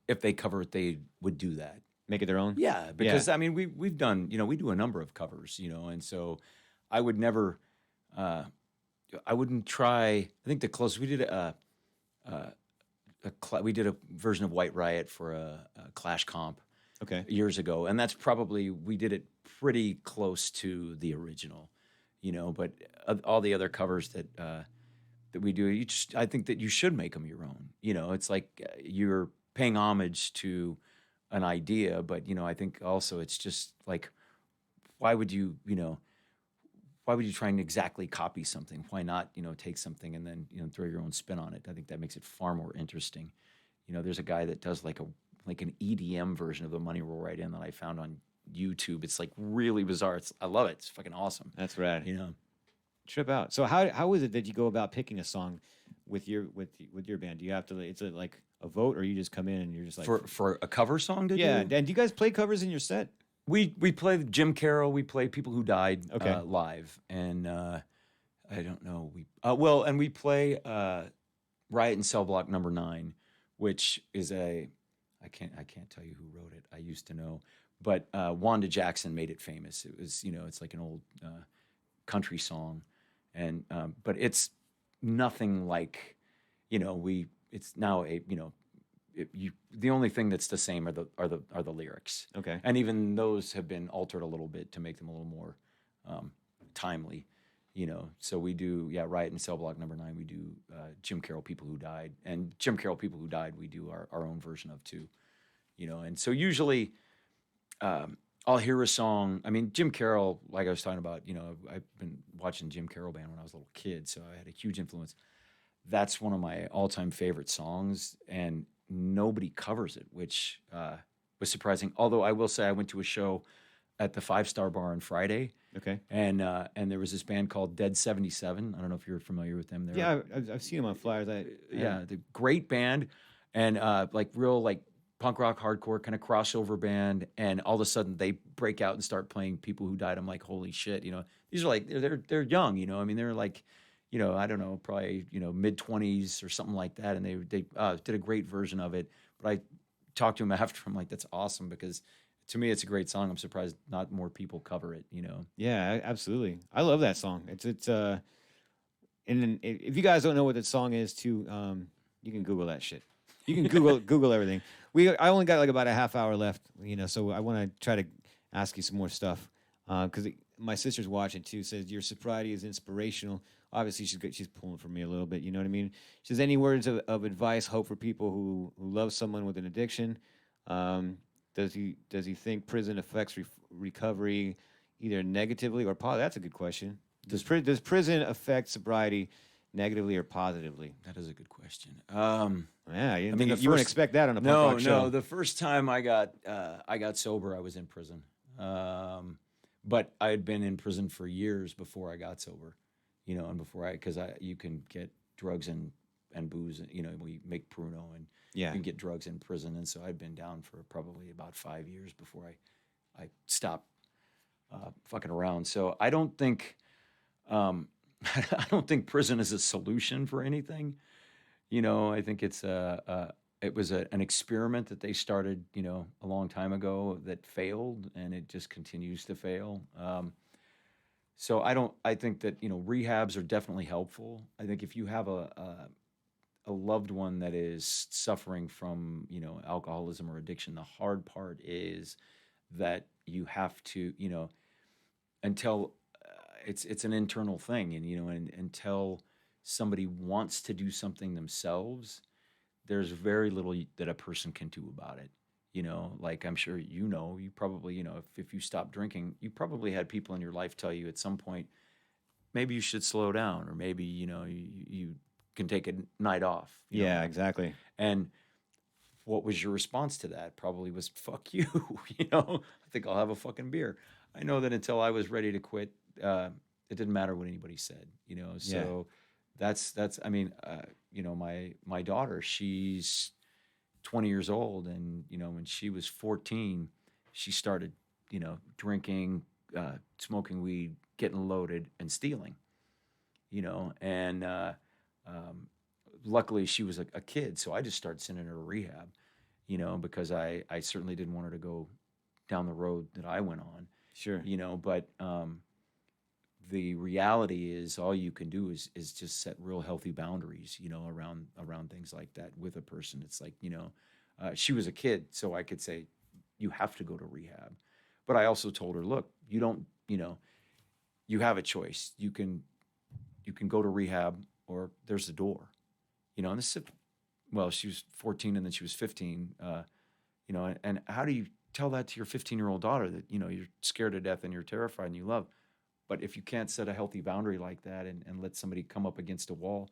if they cover it, they would do that. Make it their own. Yeah, because I mean, we've done, we do a number of covers, and so I would never, I wouldn't try. I think the closest we did we did a version of White Riot for a Clash comp Okay. years ago, and that's probably we did it pretty close to the original, But all the other covers that we do, I think that you should make them your own. It's like you're paying homage to an idea, but I think also it's just like, why would you try and exactly copy something? Why not take something and then throw your own spin on it? I think that makes it far more interesting. There's a guy that does like an EDM version of the Money Roll Right In that I found on YouTube. It's like really bizarre. I love it. It's fucking awesome. That's rad. Trip out. So how is it that you go about picking a song with your band? Do you have to? It's like a vote, or you just come in and you're just like for a cover song to do? And do you guys play covers in your set? We play Jim Carroll. We play People Who Died Okay. Live, and I don't know. And we play Riot in Cell Block Number 9, which is I can't tell you who wrote it. I used to know, but Wanda Jackson made it famous. It was it's like an old country song, and but it's nothing like it's now the only thing that's the same are the lyrics. Okay. And even those have been altered a little bit to make them a little more timely. So we do Riot in Cell Block Number 9. We do Jim Carroll People Who Died, and Jim Carroll People Who Died we do our own version of too. And so usually I'll hear a song. I mean, Jim Carroll, like I was talking about, I've been watching Jim Carroll Band when I was a little kid, so I had a huge influence. That's one of my all-time favorite songs, and nobody covers it, which was surprising. Although I will say I went to a show at the 5-Star Bar on Friday. Okay. And there was this band called Dead 77. I don't know if you're familiar with them. I've seen them on flyers. The great band, and like real like punk rock, hardcore kind of crossover band. And all of a sudden they break out and start playing People Who Died. I'm like, holy shit! These are like they're young. I mean, they're like, I don't know, probably mid-20s or something like that. And they did a great version of it. But I talked to him after. I'm like, that's awesome, because to me, it's a great song. I'm surprised not more people cover it, Yeah, absolutely. I love that song. It's and then if you guys don't know what that song is, too, you can Google that shit. You can Google everything. I only got like about a half hour left, so I want to try to ask you some more stuff because my sister's watching too. Says your sobriety is inspirational. Obviously, she's pulling for me a little bit. You know what I mean? She says, any words of advice, hope for people who love someone with an addiction? Does he think prison affects recovery either negatively or positively? That's a good question. Does prison affect sobriety negatively or positively? That is a good question. Yeah, you wouldn't expect that on a punk rock show. No. The first time I got sober, I was in prison. But I had been in prison for years before I got sober, and because you can get drugs and booze, we make Pruno, and you can get drugs in prison. And so I'd been down for probably about 5 years before I stopped fucking around. So I don't think I don't think prison is a solution for anything. I think it was an experiment that they started, a long time ago that failed, and it just continues to fail. So I think that, rehabs are definitely helpful. I think if you have a loved one that is suffering from, alcoholism or addiction, the hard part is that you have to, until it's an internal thing, and until somebody wants to do something themselves, there's very little that a person can do about it. You know, like I'm sure you probably, if you stop drinking, you probably had people in your life tell you at some point, maybe you should slow down, or maybe, you can take a night off, Yeah, exactly. And what was your response to that? Probably was, fuck you, I think I'll have a fucking beer. I know that until I was ready to quit, it didn't matter what anybody said, Yeah. so I mean, my daughter, she's 20 years old, and when she was 14, she started drinking, smoking weed, getting loaded, and stealing, and luckily she was a kid, so I just started sending her to rehab, because I certainly didn't want her to go down the road that I went on, Sure. but the reality is all you can do is just set real healthy boundaries, around things like that with a person. It's like, she was a kid, so I could say, you have to go to rehab. But I also told her, look, you don't, you have a choice. You can go to rehab, or there's the door, and this is, well, she was 14 and then she was 15, and how do you tell that to your 15-year-old daughter that, you're scared to death and you're terrified and you love? But if you can't set a healthy boundary like that, and let somebody come up against a wall,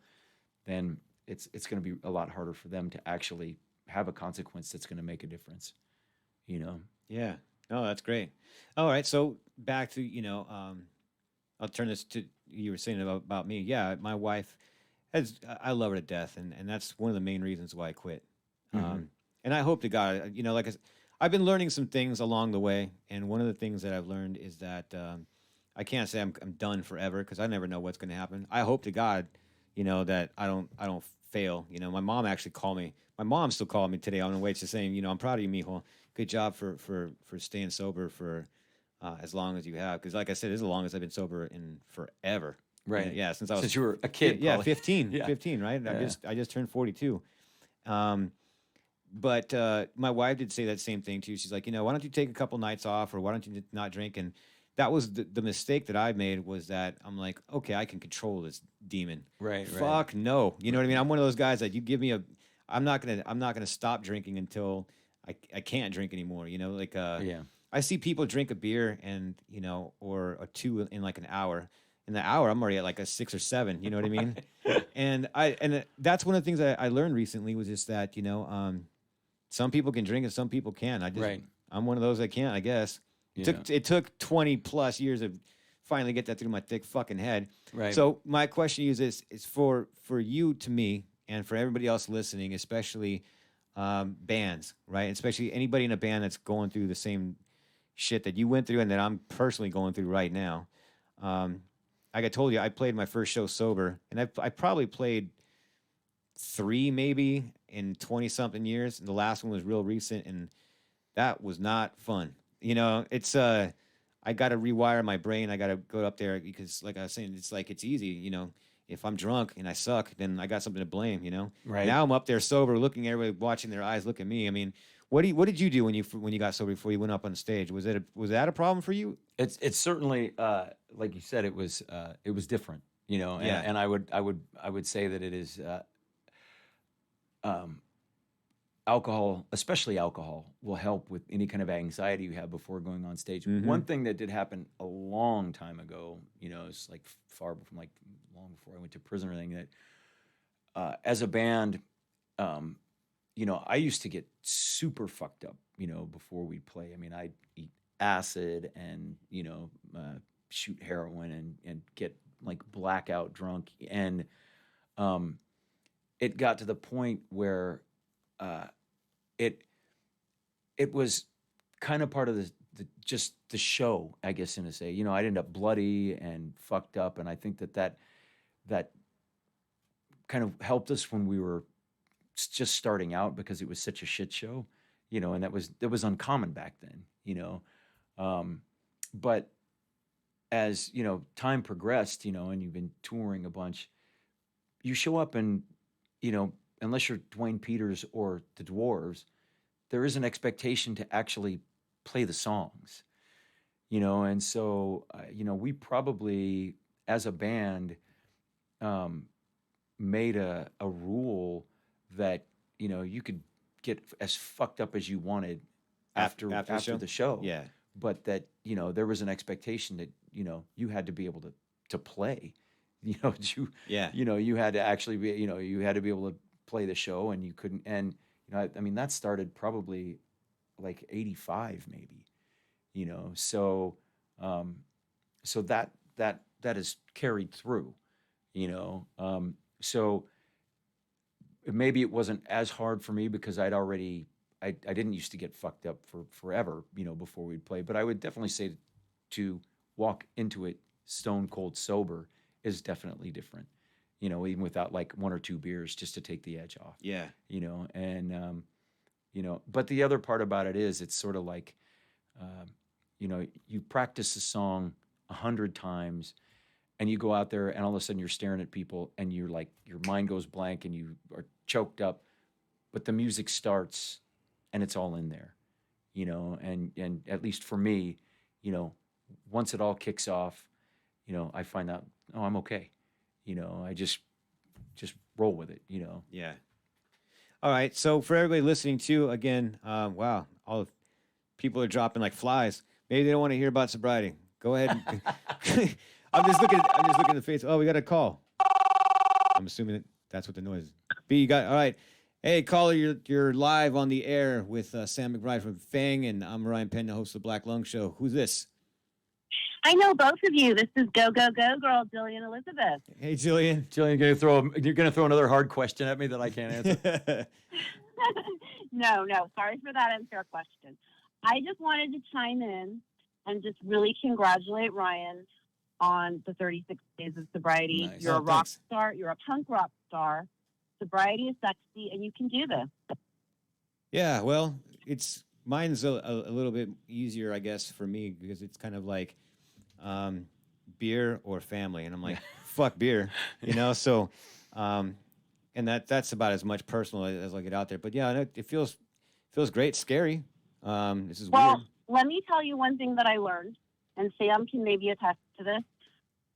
then it's going to be a lot harder for them to actually have a consequence that's going to make a difference, Yeah. Oh, that's great. All right. So back to, I'll turn this to, you were saying about me. Yeah. My wife I love her to death. And that's one of the main reasons why I quit. And I hope to God, like I've been learning some things along the way. And one of the things that I've learned is that, I can't say I'm done forever, because I never know what's going to happen. I hope to God, that I don't fail. My mom actually called me. My mom still called me today on the way, just saying, I'm proud of you, mijo. Good job for staying sober for as long as you have. Because like I said, this is as long as I've been sober in forever. Right. Yeah, since you were a kid. Yeah, probably. 15, Yeah. 15, right? Yeah. I just turned 42. But my wife did say that same thing too. She's like, why don't you take a couple nights off, or why don't you not drink? And that was the mistake that I made, was that I'm like, okay, I can control this demon. Right. Fuck no. You know what I mean? I'm one of those guys that you give me I'm not gonna stop drinking until I can't drink anymore. Yeah. I see people drink a beer and or a two in like an hour. In the hour, I'm already at like a 6 or 7. You know what I mean? And that's one of the things I learned recently, was just that some people can drink and some people can. Right. I'm one of those that can't, I guess. Yeah. It took 20 plus years of finally get that through my thick fucking head. Right. So my question to you is for you, to me, and for everybody else listening, especially bands, right? Especially anybody in a band that's going through the same shit that you went through and that I'm personally going through right now. Like I told you, I played my first show sober, and I probably played 3 maybe in 20 something years. And the last one was real recent, and that was not fun. It's I got to rewire my brain. I got to go up there, because like I was saying, it's like, it's easy, if I'm drunk and I suck, then I got something to blame, Right. Now I'm up there sober, looking at everybody, watching their eyes look at me. I mean, what did you do when you got sober before you went up on stage? Was that a problem for you? It's certainly, like you said, it was different, and, Yeah. and I would say that it is, alcohol, especially alcohol, will help with any kind of anxiety you have before going on stage. One thing that did happen a long time ago, it's like far from, like, long before I went to prison or anything, that as a band, I used to get super fucked up, before we'd play. I mean, I'd eat acid and, shoot heroin and get like blackout drunk. And it got to the point where it was kind of part of just the show, I guess, in a say. I'd end up bloody and fucked up, and I think that kind of helped us when we were just starting out, because it was such a shit show, and that was uncommon back then, but as time progressed, and you've been touring a bunch, you show up and unless you're Dwayne Peters or the Dwarves, there is an expectation to actually play the songs, and so we probably, as a band, made a rule that you could get as fucked up as you wanted after after the show? the show. Yeah. But that, there was an expectation that, you had to be able to play. Yeah. You had to actually be, you had to be able to play the show, and you couldn't. And I mean, that started probably like 85 maybe. So so that is carried through. So maybe it wasn't as hard for me because I didn't used to get fucked up for forever, before we'd play. But I would definitely say to walk into it stone cold sober is definitely different. Even without like one or two beers, just to take the edge off. Yeah. And but the other part about it is it's sort of like, you practice a song 100 times, and you go out there, and all of a sudden you're staring at people, and you're like, your mind goes blank, and you are choked up, but the music starts, and it's all in there, and at least for me, once it all kicks off, I find out, oh, I'm okay, I just roll with it, Yeah. All right. So for everybody listening too, again, wow, all the people are dropping like flies. Maybe they don't want to hear about sobriety. Go ahead. And I'm just looking at the face. Oh, we got a call. I'm assuming that's what the noise is. B, you got all right. Hey, caller, you're live on the air with Sam McBride from Fang, and I'm Ryan Penn, the host of the Black Lung Show. Who's this? I know both of you. This is Go Go Go Girl, Jillian Elizabeth. Hey, Jillian. Jillian, you're gonna throw another hard question at me that I can't answer. No, sorry for that unfair question. I just wanted to chime in and just really congratulate Ryan on the 36 days of sobriety. Nice. You're Oh, a rock thanks. star. You're a punk rock star. Sobriety is sexy, and you can do this. Yeah, well, mine's a little bit easier, I guess, for me because it's kind of like beer or family, and I'm like, fuck beer, So, and that's about as much personal as I get out there. But yeah, it feels great, scary. This is Well, weird. let me tell you one thing that I learned, and Sam can maybe attest to this.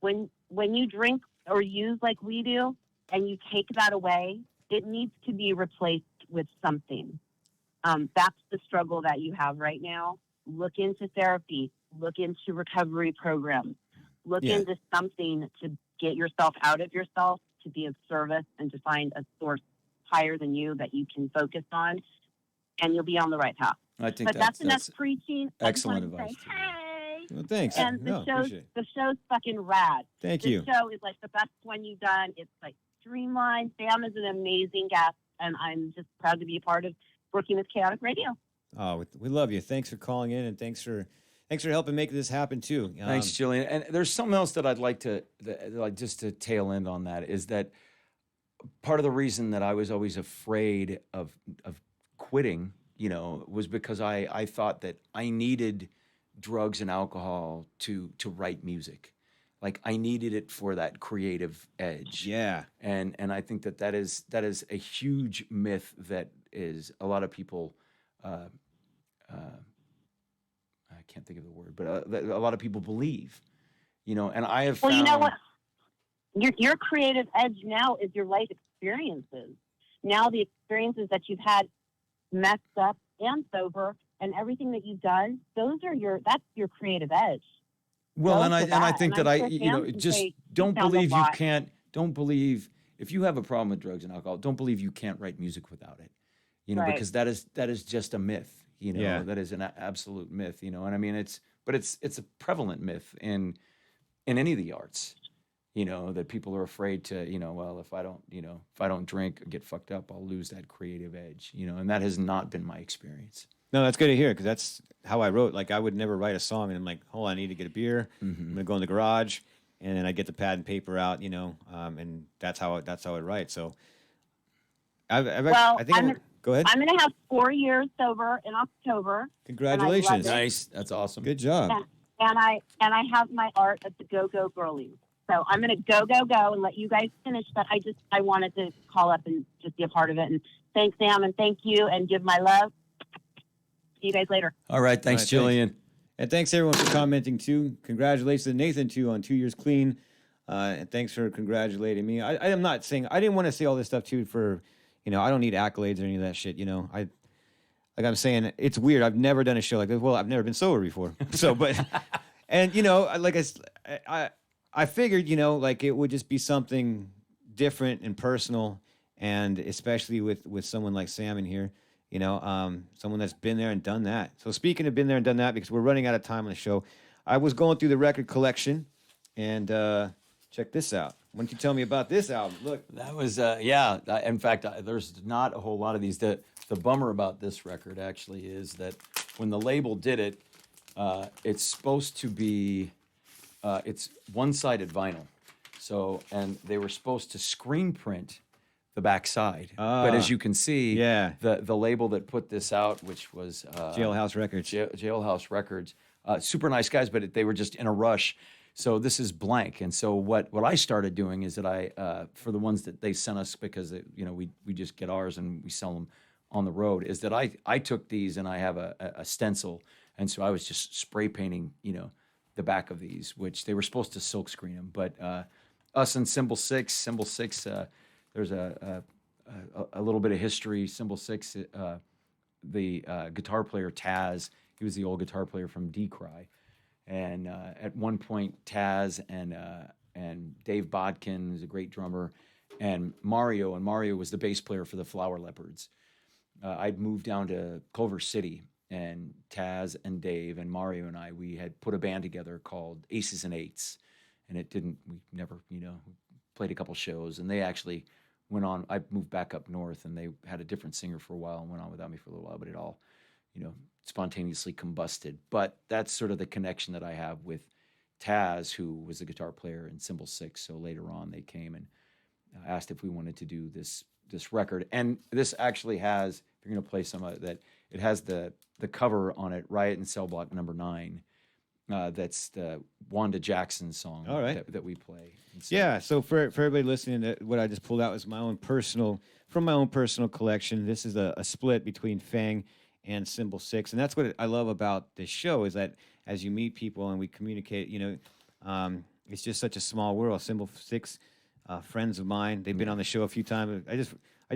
When you drink or use like we do, and you take that away, it needs to be replaced with something. That's the struggle that you have right now. Look into therapy. Look into recovery programs. Look Yeah. into something to get yourself out of yourself, to be of service, and to find a source higher than you that you can focus on, and you'll be on the right path. I think But that's enough preaching. I just excellent wanted to advice, say, hey. Well, thanks. And No, appreciate it. the show's fucking rad. Thank This you. show is like the best one you've done. It's like streamlined. Sam is an amazing guest, and I'm just proud to be a part of working with Chaotic Radio. Oh, we love you. Thanks for calling in, and thanks for helping make this happen too. Thanks, Jillian. And there's something else that I'd like to just to tail end on that is that part of the reason that I was always afraid of quitting, was because I thought that I needed drugs and alcohol to write music. Like I needed it for that creative edge. Yeah. And I think that is a huge myth that is a lot of people I can't think of the word, but that a lot of people believe, and I have Well, found, you know what? Your creative edge now is your life experiences. Now the experiences that you've had messed up and sober and everything that you've done, that's your creative edge. well, Go and for I that. think And that I'm sure Sam can just say don't you found a believe you lot. don't believe if you have a problem with drugs and alcohol, don't believe you can't write music without it, Right. because that is just a myth, Yeah. that is an absolute myth, and I mean, it's a prevalent myth in any of the arts, that people are afraid to, well, if I don't drink or get fucked up, I'll lose that creative edge, and that has not been my experience. No, that's good to hear because that's how I wrote. Like I would never write a song, and I'm like, hold on, I need to get a beer. I'm gonna go in the garage, and then I get the pad and paper out, and that's how I write. So, Well, I think go ahead. I'm going to have 4 years sober in October. Congratulations. it. Nice, that's awesome. Good job. And I have my art at the Go Go Girlies. So I'm going to go and let you guys finish. But I wanted to call up and just be a part of it. And thanks, Sam, and thank you, and give my love. See you guys later. All right, thanks, All right, Jillian. And thanks everyone for commenting too. Congratulations to Nathan too on 2 years clean. And thanks for congratulating me. I am not saying I didn't want to say all this stuff too for, I don't need accolades or any of that shit. like I'm saying, it's weird. I've never done a show like this. Well, I've never been sober before. So, but, and I figured, like it would just be something different and personal, and especially with someone like Sam in here, someone that's been there and done that. So speaking of been there and done that, because we're running out of time on the show, I was going through the record collection, and check this out. Why don't you tell me about this album? Look, That was in fact, there's not a whole lot of these. The bummer about this record actually is that when the label did it, it's supposed to be it's one-sided vinyl. So, and they were supposed to screen print the backside. But as you can see, the label that put this out, which was Jailhouse Records. Jailhouse Records, super nice guys, but they were just in a rush. So this is blank. And so what I started doing is that I, for the ones that they sent us, because we just get ours and we sell them on the road, is that I took these and I have a stencil, and so I was just spray painting, the back of these, which they were supposed to silk screen them, but us and Symbol Six, there's a little bit of history. Symbol Six, the guitar player Taz, he was the old guitar player from Decry. And at one point, Taz and Dave Bodkin, who's a great drummer, and Mario was the bass player for the Flower Leopards. I'd moved down to Culver City, and Taz and Dave and Mario and we had put a band together called Aces and Eights, and we never, played a couple shows, and they actually went on. I moved back up north, and they had a different singer for a while and went on without me for a little while, but it all, spontaneously combusted. But that's sort of the connection that I have with Taz, who was the guitar player in Symbol Six. So later on, they came and asked if we wanted to do this record. And this actually has, if you're going to play some of that, it has the cover on it, Riot in Cell Block Number 9. That's the Wanda Jackson song that we play. So for everybody listening, what I just pulled out was from my own personal collection. This is a split between Fang and Symbol Six, and that's what I love about this show, is that as you meet people and we communicate, it's just such a small world. Symbol Six, friends of mine, they've been on the show a few times. I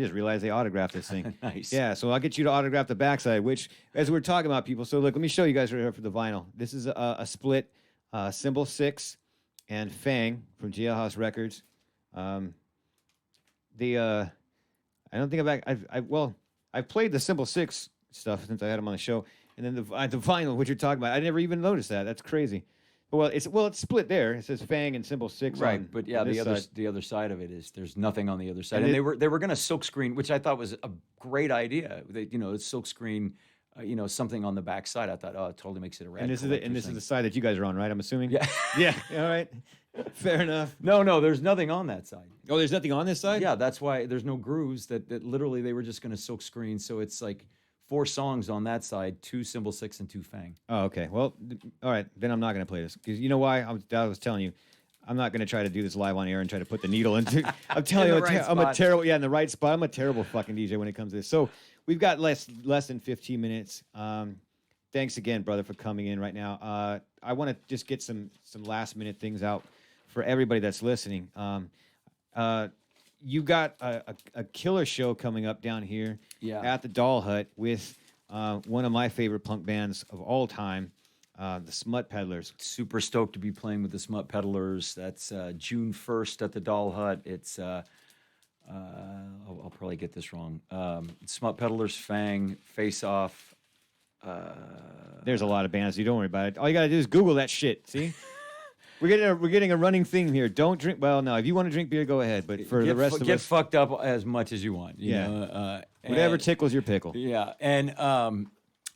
just realized they autographed this thing. Nice. Yeah, so I'll get you to autograph the backside, which, as we're talking about people, so look, let me show you guys right here for the vinyl. This is a split, Symbol Six and Fang from Jailhouse Records. I don't think I've played the Symbol Six stuff since I had them on the show, and then the vinyl, what you're talking about, I never even noticed that. That's crazy. Well, it's split there. It says Fang and Symbol Six. Right, on, but yeah, on this side. the other side of it is there's nothing on the other side, and they were going to silk screen, which I thought was a great idea. They silk screen, something on the back side. I thought, it totally makes it a rad. And this is the side that you guys are on, right? I'm assuming. Yeah. Yeah. All right. Fair enough. No, there's nothing on that side. Oh, there's nothing on this side. Yeah, that's why there's no grooves. That literally they were just going to silk screen. So it's like 4 songs on that side, 2 Symbol Six and 2 Fang. Oh, okay. Well, all right. Then I'm not going to play this, because you know why? I was telling you, I'm not going to try to do this live on air and try to put the needle into. I'm telling you, I'm a terrible. Yeah, in the right spot. I'm a terrible fucking DJ when it comes to this. So we've got less than 15 minutes. Thanks again, brother, for coming in right now. I want to just get some last minute things out for everybody that's listening. You got a killer show coming up down here at the Doll Hut with one of my favorite punk bands of all time, the Smut Peddlers. Super stoked to be playing with the Smut Peddlers. That's June 1st at the Doll Hut. It's I'll probably get this wrong. Smut Peddlers, Fang, Face Off. There's a lot of bands. You don't worry about it. All you got to do is Google that shit. See? We're getting a running thing here. Don't drink. Well, no. If you want to drink beer, go ahead. But for the rest of us, get fucked up as much as you want. You Yeah. know, whatever tickles your pickle. Yeah, and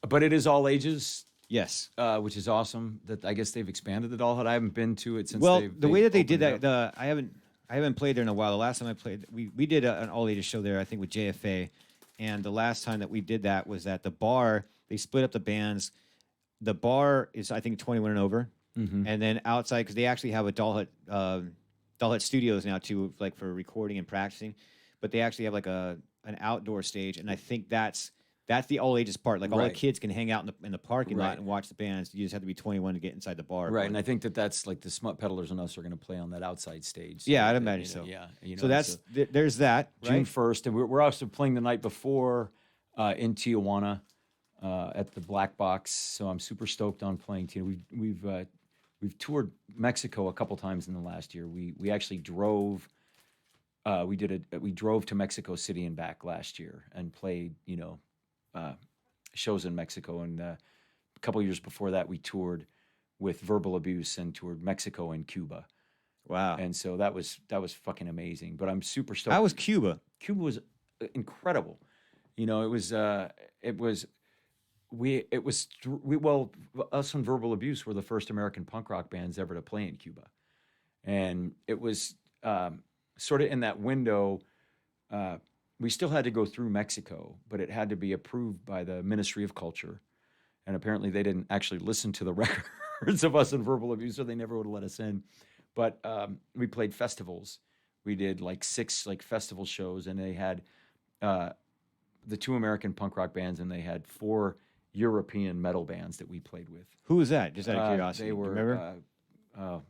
but it is all ages. Yes. Which is awesome. That I guess they've expanded the Doll Hut. I haven't been to it since. The way that they did opened that, it up. I haven't played there in a while. The last time I played, we did an all ages show there, I think with JFA, and the last time that we did that was at the bar. They split up the bands. The bar is, I think, 21 and over, and then outside, because they actually have a Doll Hut Studios now too, like for recording and practicing. But they actually have like an outdoor stage, and I think that's the all ages part. Like all the Right. kids can hang out in the parking lot Right. and watch the bands. You just have to be 21 to get inside the bar. Right, and I think that's like the Smut Peddlers and us are going to play on that outside stage. So Yeah, I'd that, imagine so. Yeah, So that's there's that. June Right? 1st, and we're also playing the night before in Tijuana. at the Black Box. So I'm super stoked on playing too. We've toured Mexico a couple times in the last year. We actually drove. We drove to Mexico City and back last year and played shows in Mexico. And a couple years before that, we toured with Verbal Abuse and toured Mexico and Cuba. Wow. And so that was fucking amazing. But I'm super stoked. How was Cuba? Cuba was incredible. You know, us and Verbal Abuse were the first American punk rock bands ever to play in Cuba, and it was sort of in that window. We still had to go through Mexico, but it had to be approved by the Ministry of Culture, and apparently they didn't actually listen to the records of us and Verbal Abuse, so they never would have let us in. But we played festivals. We did like 6 festival shows, and they had the 2 American punk rock bands, and they had 4 European metal bands that we played with. Who was that? Just out of curiosity. They Do you were. remember? Oh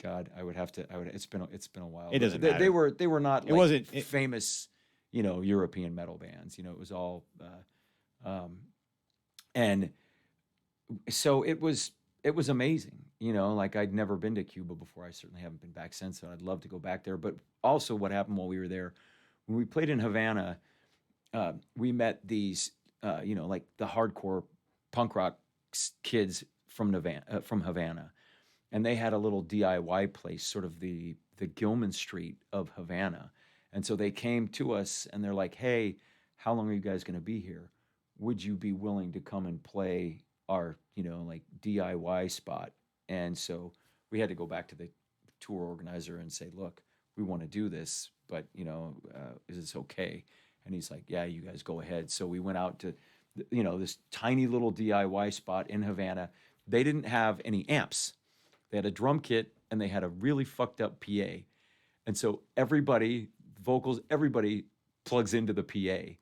God, I would have to. It's been a while. It doesn't They matter. were not. It wasn't- famous, European metal bands. It was all, and so it was amazing. Like I'd never been to Cuba before. I certainly haven't been back since, and I'd love to go back there. But also, what happened while we were there, when we played in Havana, we met these, like the hardcore punk rock kids from Havana, and they had a little DIY place, sort of the Gilman Street of Havana. And so they came to us and they're like, "Hey, how long are you guys going to be here? Would you be willing to come and play our, like DIY spot?" And so we had to go back to the tour organizer and say, "Look, we want to do this, but is this okay?" And he's like, "Yeah, you guys go ahead." So we went out to, this tiny little DIY spot in Havana. They didn't have any amps. They had a drum kit and they had a really fucked up PA. And so everybody plugs into the PA.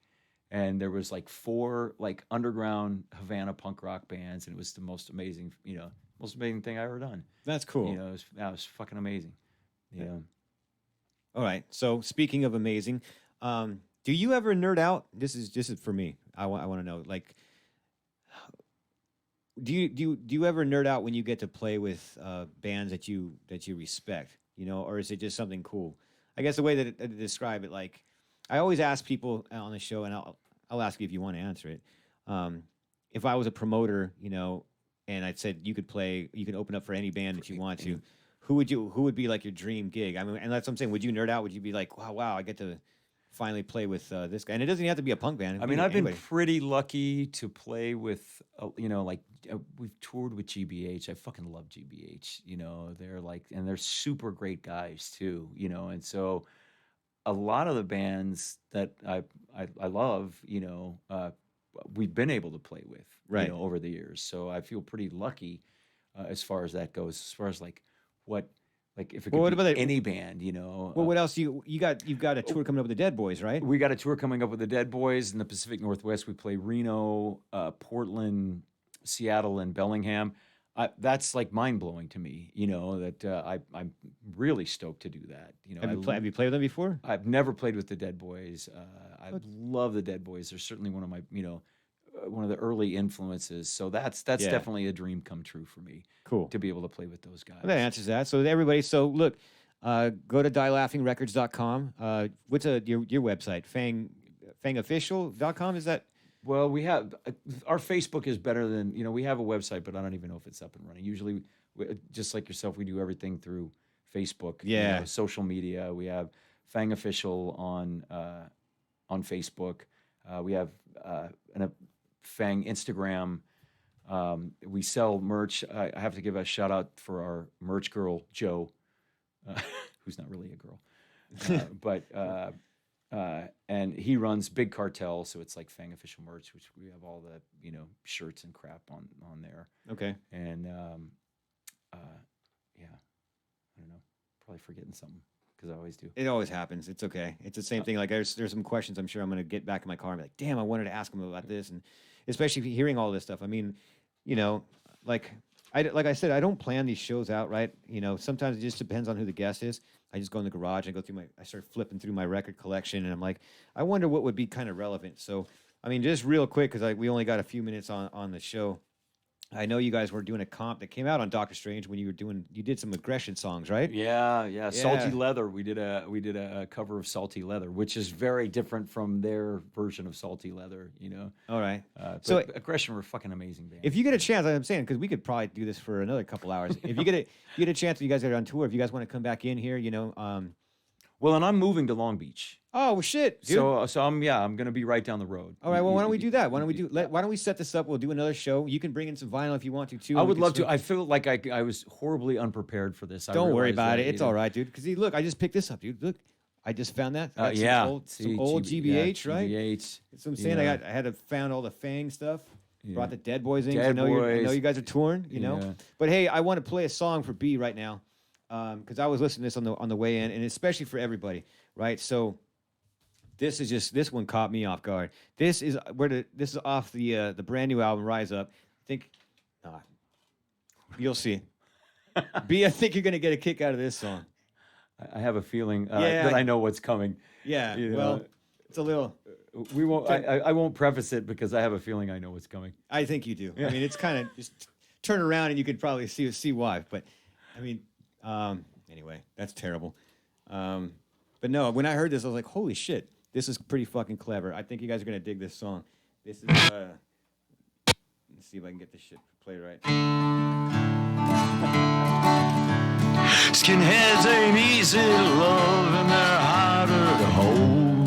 And there was like 4 underground Havana punk rock bands, and it was the most amazing thing I ever done. That's cool. It was fucking amazing. All right. So speaking of amazing, do you ever nerd out? This is for me. I want to know, like, do you ever nerd out when you get to play with bands that you respect, or is it just something cool? I guess the way that to describe it, like, I always ask people on the show, and I'll ask you if you want to answer it. If I was a promoter, and I said you could open up for any band that you want to, who would be like your dream gig? I mean, and that's what I'm saying. Would you nerd out? Would you be like, wow, I get to finally play with this guy? And it doesn't have to be a punk band. I mean, I've been pretty lucky to play with, we've toured with GBH. I fucking love GBH. They're super great guys too. And so a lot of the bands that I love, we've been able to play with, right, over the years. So I feel pretty lucky as far as that goes. As far as if it could be any band, Well, what else you've got a tour coming up with the Dead Boys, right? We got a tour coming up with the Dead Boys in the Pacific Northwest. We play Reno, Portland, Seattle, and Bellingham. That's like mind blowing to me. That I'm really stoked to do that. Have you played with them before? I've never played with the Dead Boys. I love the Dead Boys. They're certainly one of my one of the early influences. So that's definitely a dream come true for me. Cool. To be able to play with those guys. Well, that answers that. So everybody, look, go to dielaughingrecords.com. What's your website? Fangofficial.com, is that? Well, we have our Facebook is better than, we have a website, but I don't even know if it's up and running. Usually, just like yourself, we do everything through Facebook. Yeah. Social media. We have Fang Official on Facebook. We have a Fang Instagram. We sell merch. I have to give a shout out for our merch girl, Jo, who's not really a girl, but and he runs Big Cartel, so it's like Fang Official merch, which we have all the shirts and crap on there. Okay. And yeah, I don't know, probably forgetting something because I always do. It always happens. It's okay. It's the same thing. Like there's some questions I'm sure I'm going to get back in my car and be like, damn, I wanted to ask him about this, and especially hearing all this stuff. I mean, like I said, I don't plan these shows out, right? Sometimes it just depends on who the guest is. I just go in the garage and I start flipping through my record collection, and I'm like, I wonder what would be kind of relevant. So I mean, just real quick, because we only got a few minutes on the show. I know you guys were doing a comp that came out on Doctor Strange when you did some aggression songs, right? Yeah. Salty Yeah. Leather. We did a cover of Salty Leather, which is very different from their version of Salty Leather. All right. So So Aggression were a fucking amazing band. if you get a chance, I'm saying, because we could probably do this for another couple hours. If you get a chance, you guys are on tour. If you guys want to come back in here, Well, and I'm moving to Long Beach. oh shit, dude. So I'm gonna be right down the road. All right. Well, why don't we do that? Why don't we set this up? We'll do another show. You can bring in some vinyl if you want to too. I and we would can love to. swing- I feel like I was horribly unprepared for this. Don't worry realized about that, it. It's all right, dude. Because look, I just picked this up, dude. Look, I just found that. I got Yeah. some old GBH, right? GBH. That's what I'm saying. Yeah. I had to found all the Fang stuff. Yeah. Brought the Dead Boys in. 'Cause Dead I know Boys. you guys are torn. Yeah. But hey, I want to play a song for B right now, because I was listening to this on the way in, and especially for everybody, right? So this one caught me off guard. This is off the brand new album Rise Up. I think, you'll see. B, I think you're gonna get a kick out of this song. I have a feeling Yeah, that I know what's coming. Yeah. You Well, know, it's a little. we won't. I won't preface it because I have a feeling I know what's coming. I think you do. I mean, it's kind of just turn around and you could probably see why. But I mean, anyway, that's terrible. But no, when I heard this, I was like, holy shit, this is pretty fucking clever. I think you guys are gonna dig this song. This is let's see if I can get this shit played right. Skinheads ain't easy to love and they're harder to hold.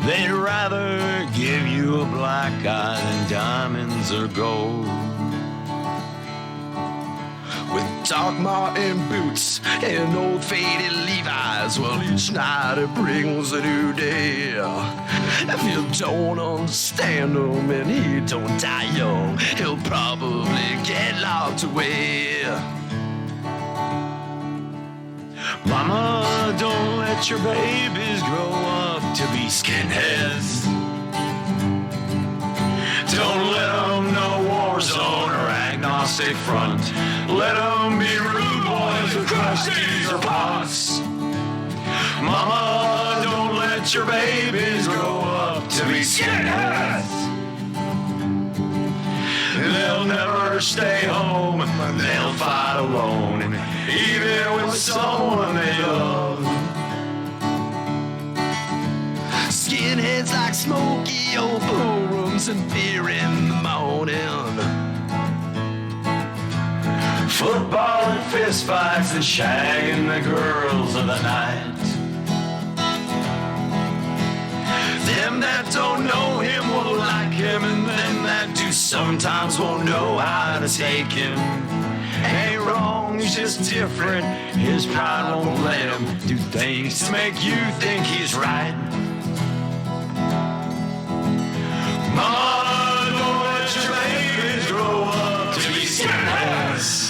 They'd rather give you a black eye than diamonds or gold. With Doc Martin boots and old faded Levi's, well, each night it brings a new day. If you don't understand him and he don't die young, he'll probably get locked away. Mama, don't let your babies grow up to be skinheads. Don't let them know war zone or agnostic front. Let them be rude boys or crusties or punks. Mama, don't let your babies grow up to be skinheads. They'll never stay home, they'll fight alone, even with someone they love. Skinheads like smoky old pool rooms and beer in the morning. Football and fist fights and shagging the girls of the night. Them that don't know him will like him, and them that do sometimes won't know how to take him. Ain't wrong, he's just different. His pride won't let him do things to make you think he's right. Mama, don't let your babies grow up to be skinheads.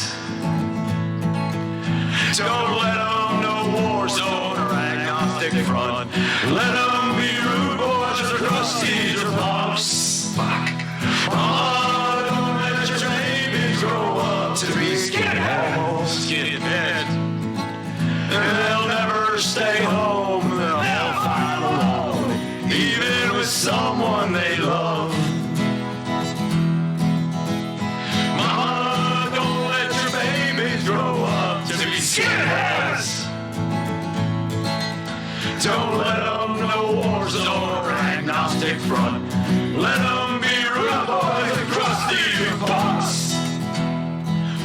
Don't let them know war zone or agnostic front. Let them be rude boys or crusties or punks. Fuck. Mama, don't let your babies grow up to be skinheads. Skinheads. And they'll never stay home. They'll fight alone, even with someone they love. Mama, don't let your babies grow up to be skinheads. Don't let them know war zone or agnostic front. Let them be rude boys and crusty and punks.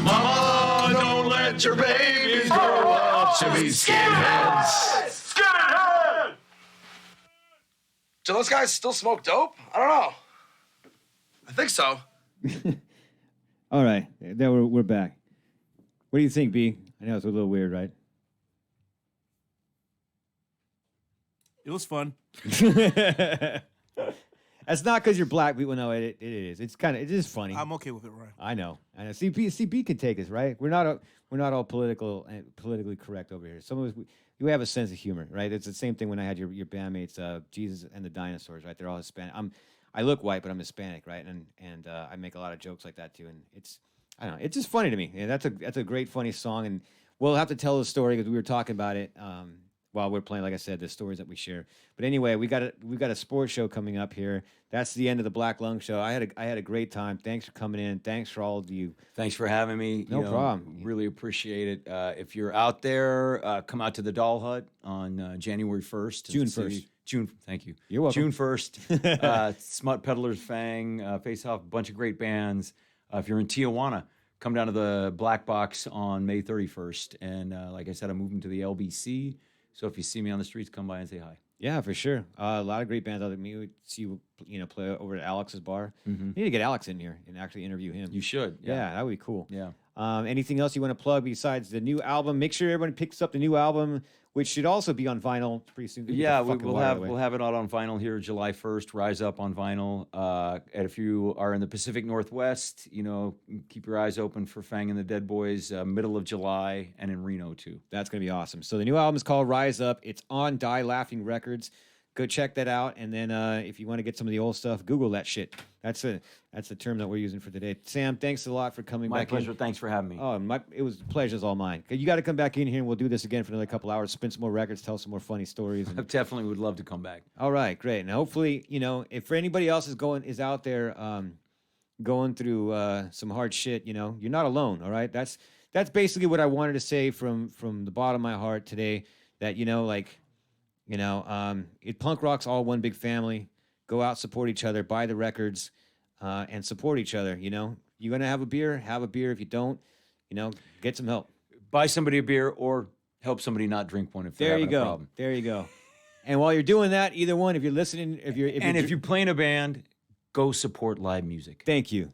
Mama, don't let your babies grow up to be skinheads. Skinhead! Do those guys still smoke dope? I don't know. I think so. All right, there we're back. What do you think, B? I know it's a little weird, right? It was fun. That's not because you're black. Well, no, it is. It is funny. I'm okay with it, Ryan. I know. CB can take us, right? We're not all politically correct over here. Some of us we have a sense of humor, right? It's the same thing when I had your bandmates, Jesus and the Dinosaurs, right? They're all Hispanic. I look white, but I'm Hispanic, right? And I make a lot of jokes like that too. And I don't know. It's just funny to me. Yeah, that's a great funny song, and we'll have to tell the story because we were talking about it while we're playing. Like I said, the stories that we share. But anyway, we've got a sports show coming up here. That's the end of the Black Lung Show. I had a great time. Thanks for coming in. Thanks for all of you. Thanks for having me. No problem. Really appreciate it. If you're out there, come out to the Doll Hut on January 1st. June 1st. Thank you. You're welcome. June 1st. Smut Peddlers, Fang, Face Off, a bunch of great bands. If you're in Tijuana, come down to the Black Box on May 31st. And like I said, I'm moving to the LBC. So if you see me on the streets, come by and say hi. Yeah, for sure. A lot of great bands out there. Me, would see you play over at Alex's bar. Need to get Alex in here and actually interview him. You should. Yeah, that would be cool. Yeah. Anything else you want to plug besides the new album? Make sure everyone picks up the new album, which should also be on vinyl pretty soon. Yeah, we'll have it out on vinyl here July 1st. Rise Up on vinyl. And if you are in the Pacific Northwest, keep your eyes open for Fang and the Dead Boys. Middle of July, and in Reno too. That's gonna be awesome. So the new album is called Rise Up. It's on Die Laughing Records. Go check that out. And then if you want to get some of the old stuff, Google that shit. That's the term that we're using for today. Sam, thanks a lot for coming My back pleasure. in. Thanks for having me. Oh, it was pleasure's all mine. You got to come back in here and we'll do this again for another couple hours, spin some more records, tell some more funny stories. I definitely would love to come back. All right, great. And hopefully, if for anybody else is out there going through some hard shit, you're not alone. All right, that's basically what I wanted to say from the bottom of my heart today. That punk rock's all one big family. Go out, support each other, buy the records, and support each other. You're gonna have a beer. Have a beer. If you don't, get some help. Buy somebody a beer or help somebody not drink one if they're having a problem. There you go. And while you're doing that, either one, if you're listening, if you Thank you.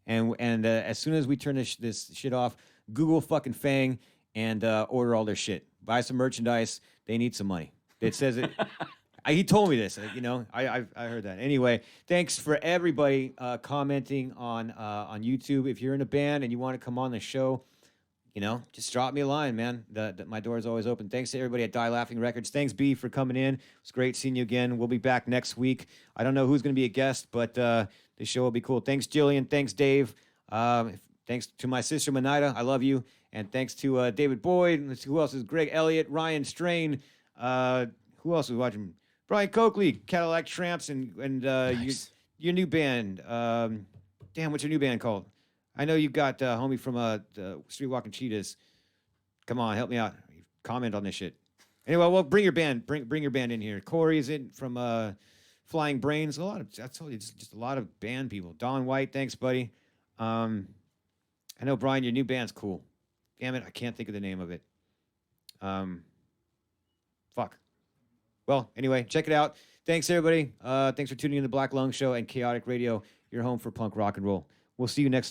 And as soon as we turn this shit off, Google fucking Fang and order all their shit. Buy some merchandise. They need some money. It says it. He told me this. I heard that. Anyway, thanks for everybody commenting on YouTube. If you're in a band and you want to come on the show, just drop me a line, man. My door is always open. Thanks to everybody at Die Laughing Records. Thanks, B, for coming in. It was great seeing you again. We'll be back next week. I don't know who's going to be a guest, but the show will be cool. Thanks, Jillian. Thanks, Dave. Thanks to my sister, Manida. I love you. And thanks to David Boyd. Let's see who else is Greg Elliott, Ryan Strain. Who else was watching? Brian Coakley, Cadillac Tramps, and Nice. your new band. Damn, what's your new band called? I know you got homie from the Street Walking Cheetahs. Come on, help me out. Comment on this shit. Anyway, well, bring your band. Bring your band in here. Corey is in from Flying Brains. I told you, it's just a lot of band people. Don White, thanks, buddy. I know, Brian, your new band's cool. Damn it, I can't think of the name of it. Fuck. Well, anyway, check it out. Thanks, everybody. Thanks for tuning in to the Black Lung Show and Chaotic Radio, your home for punk rock and roll. We'll see you next time.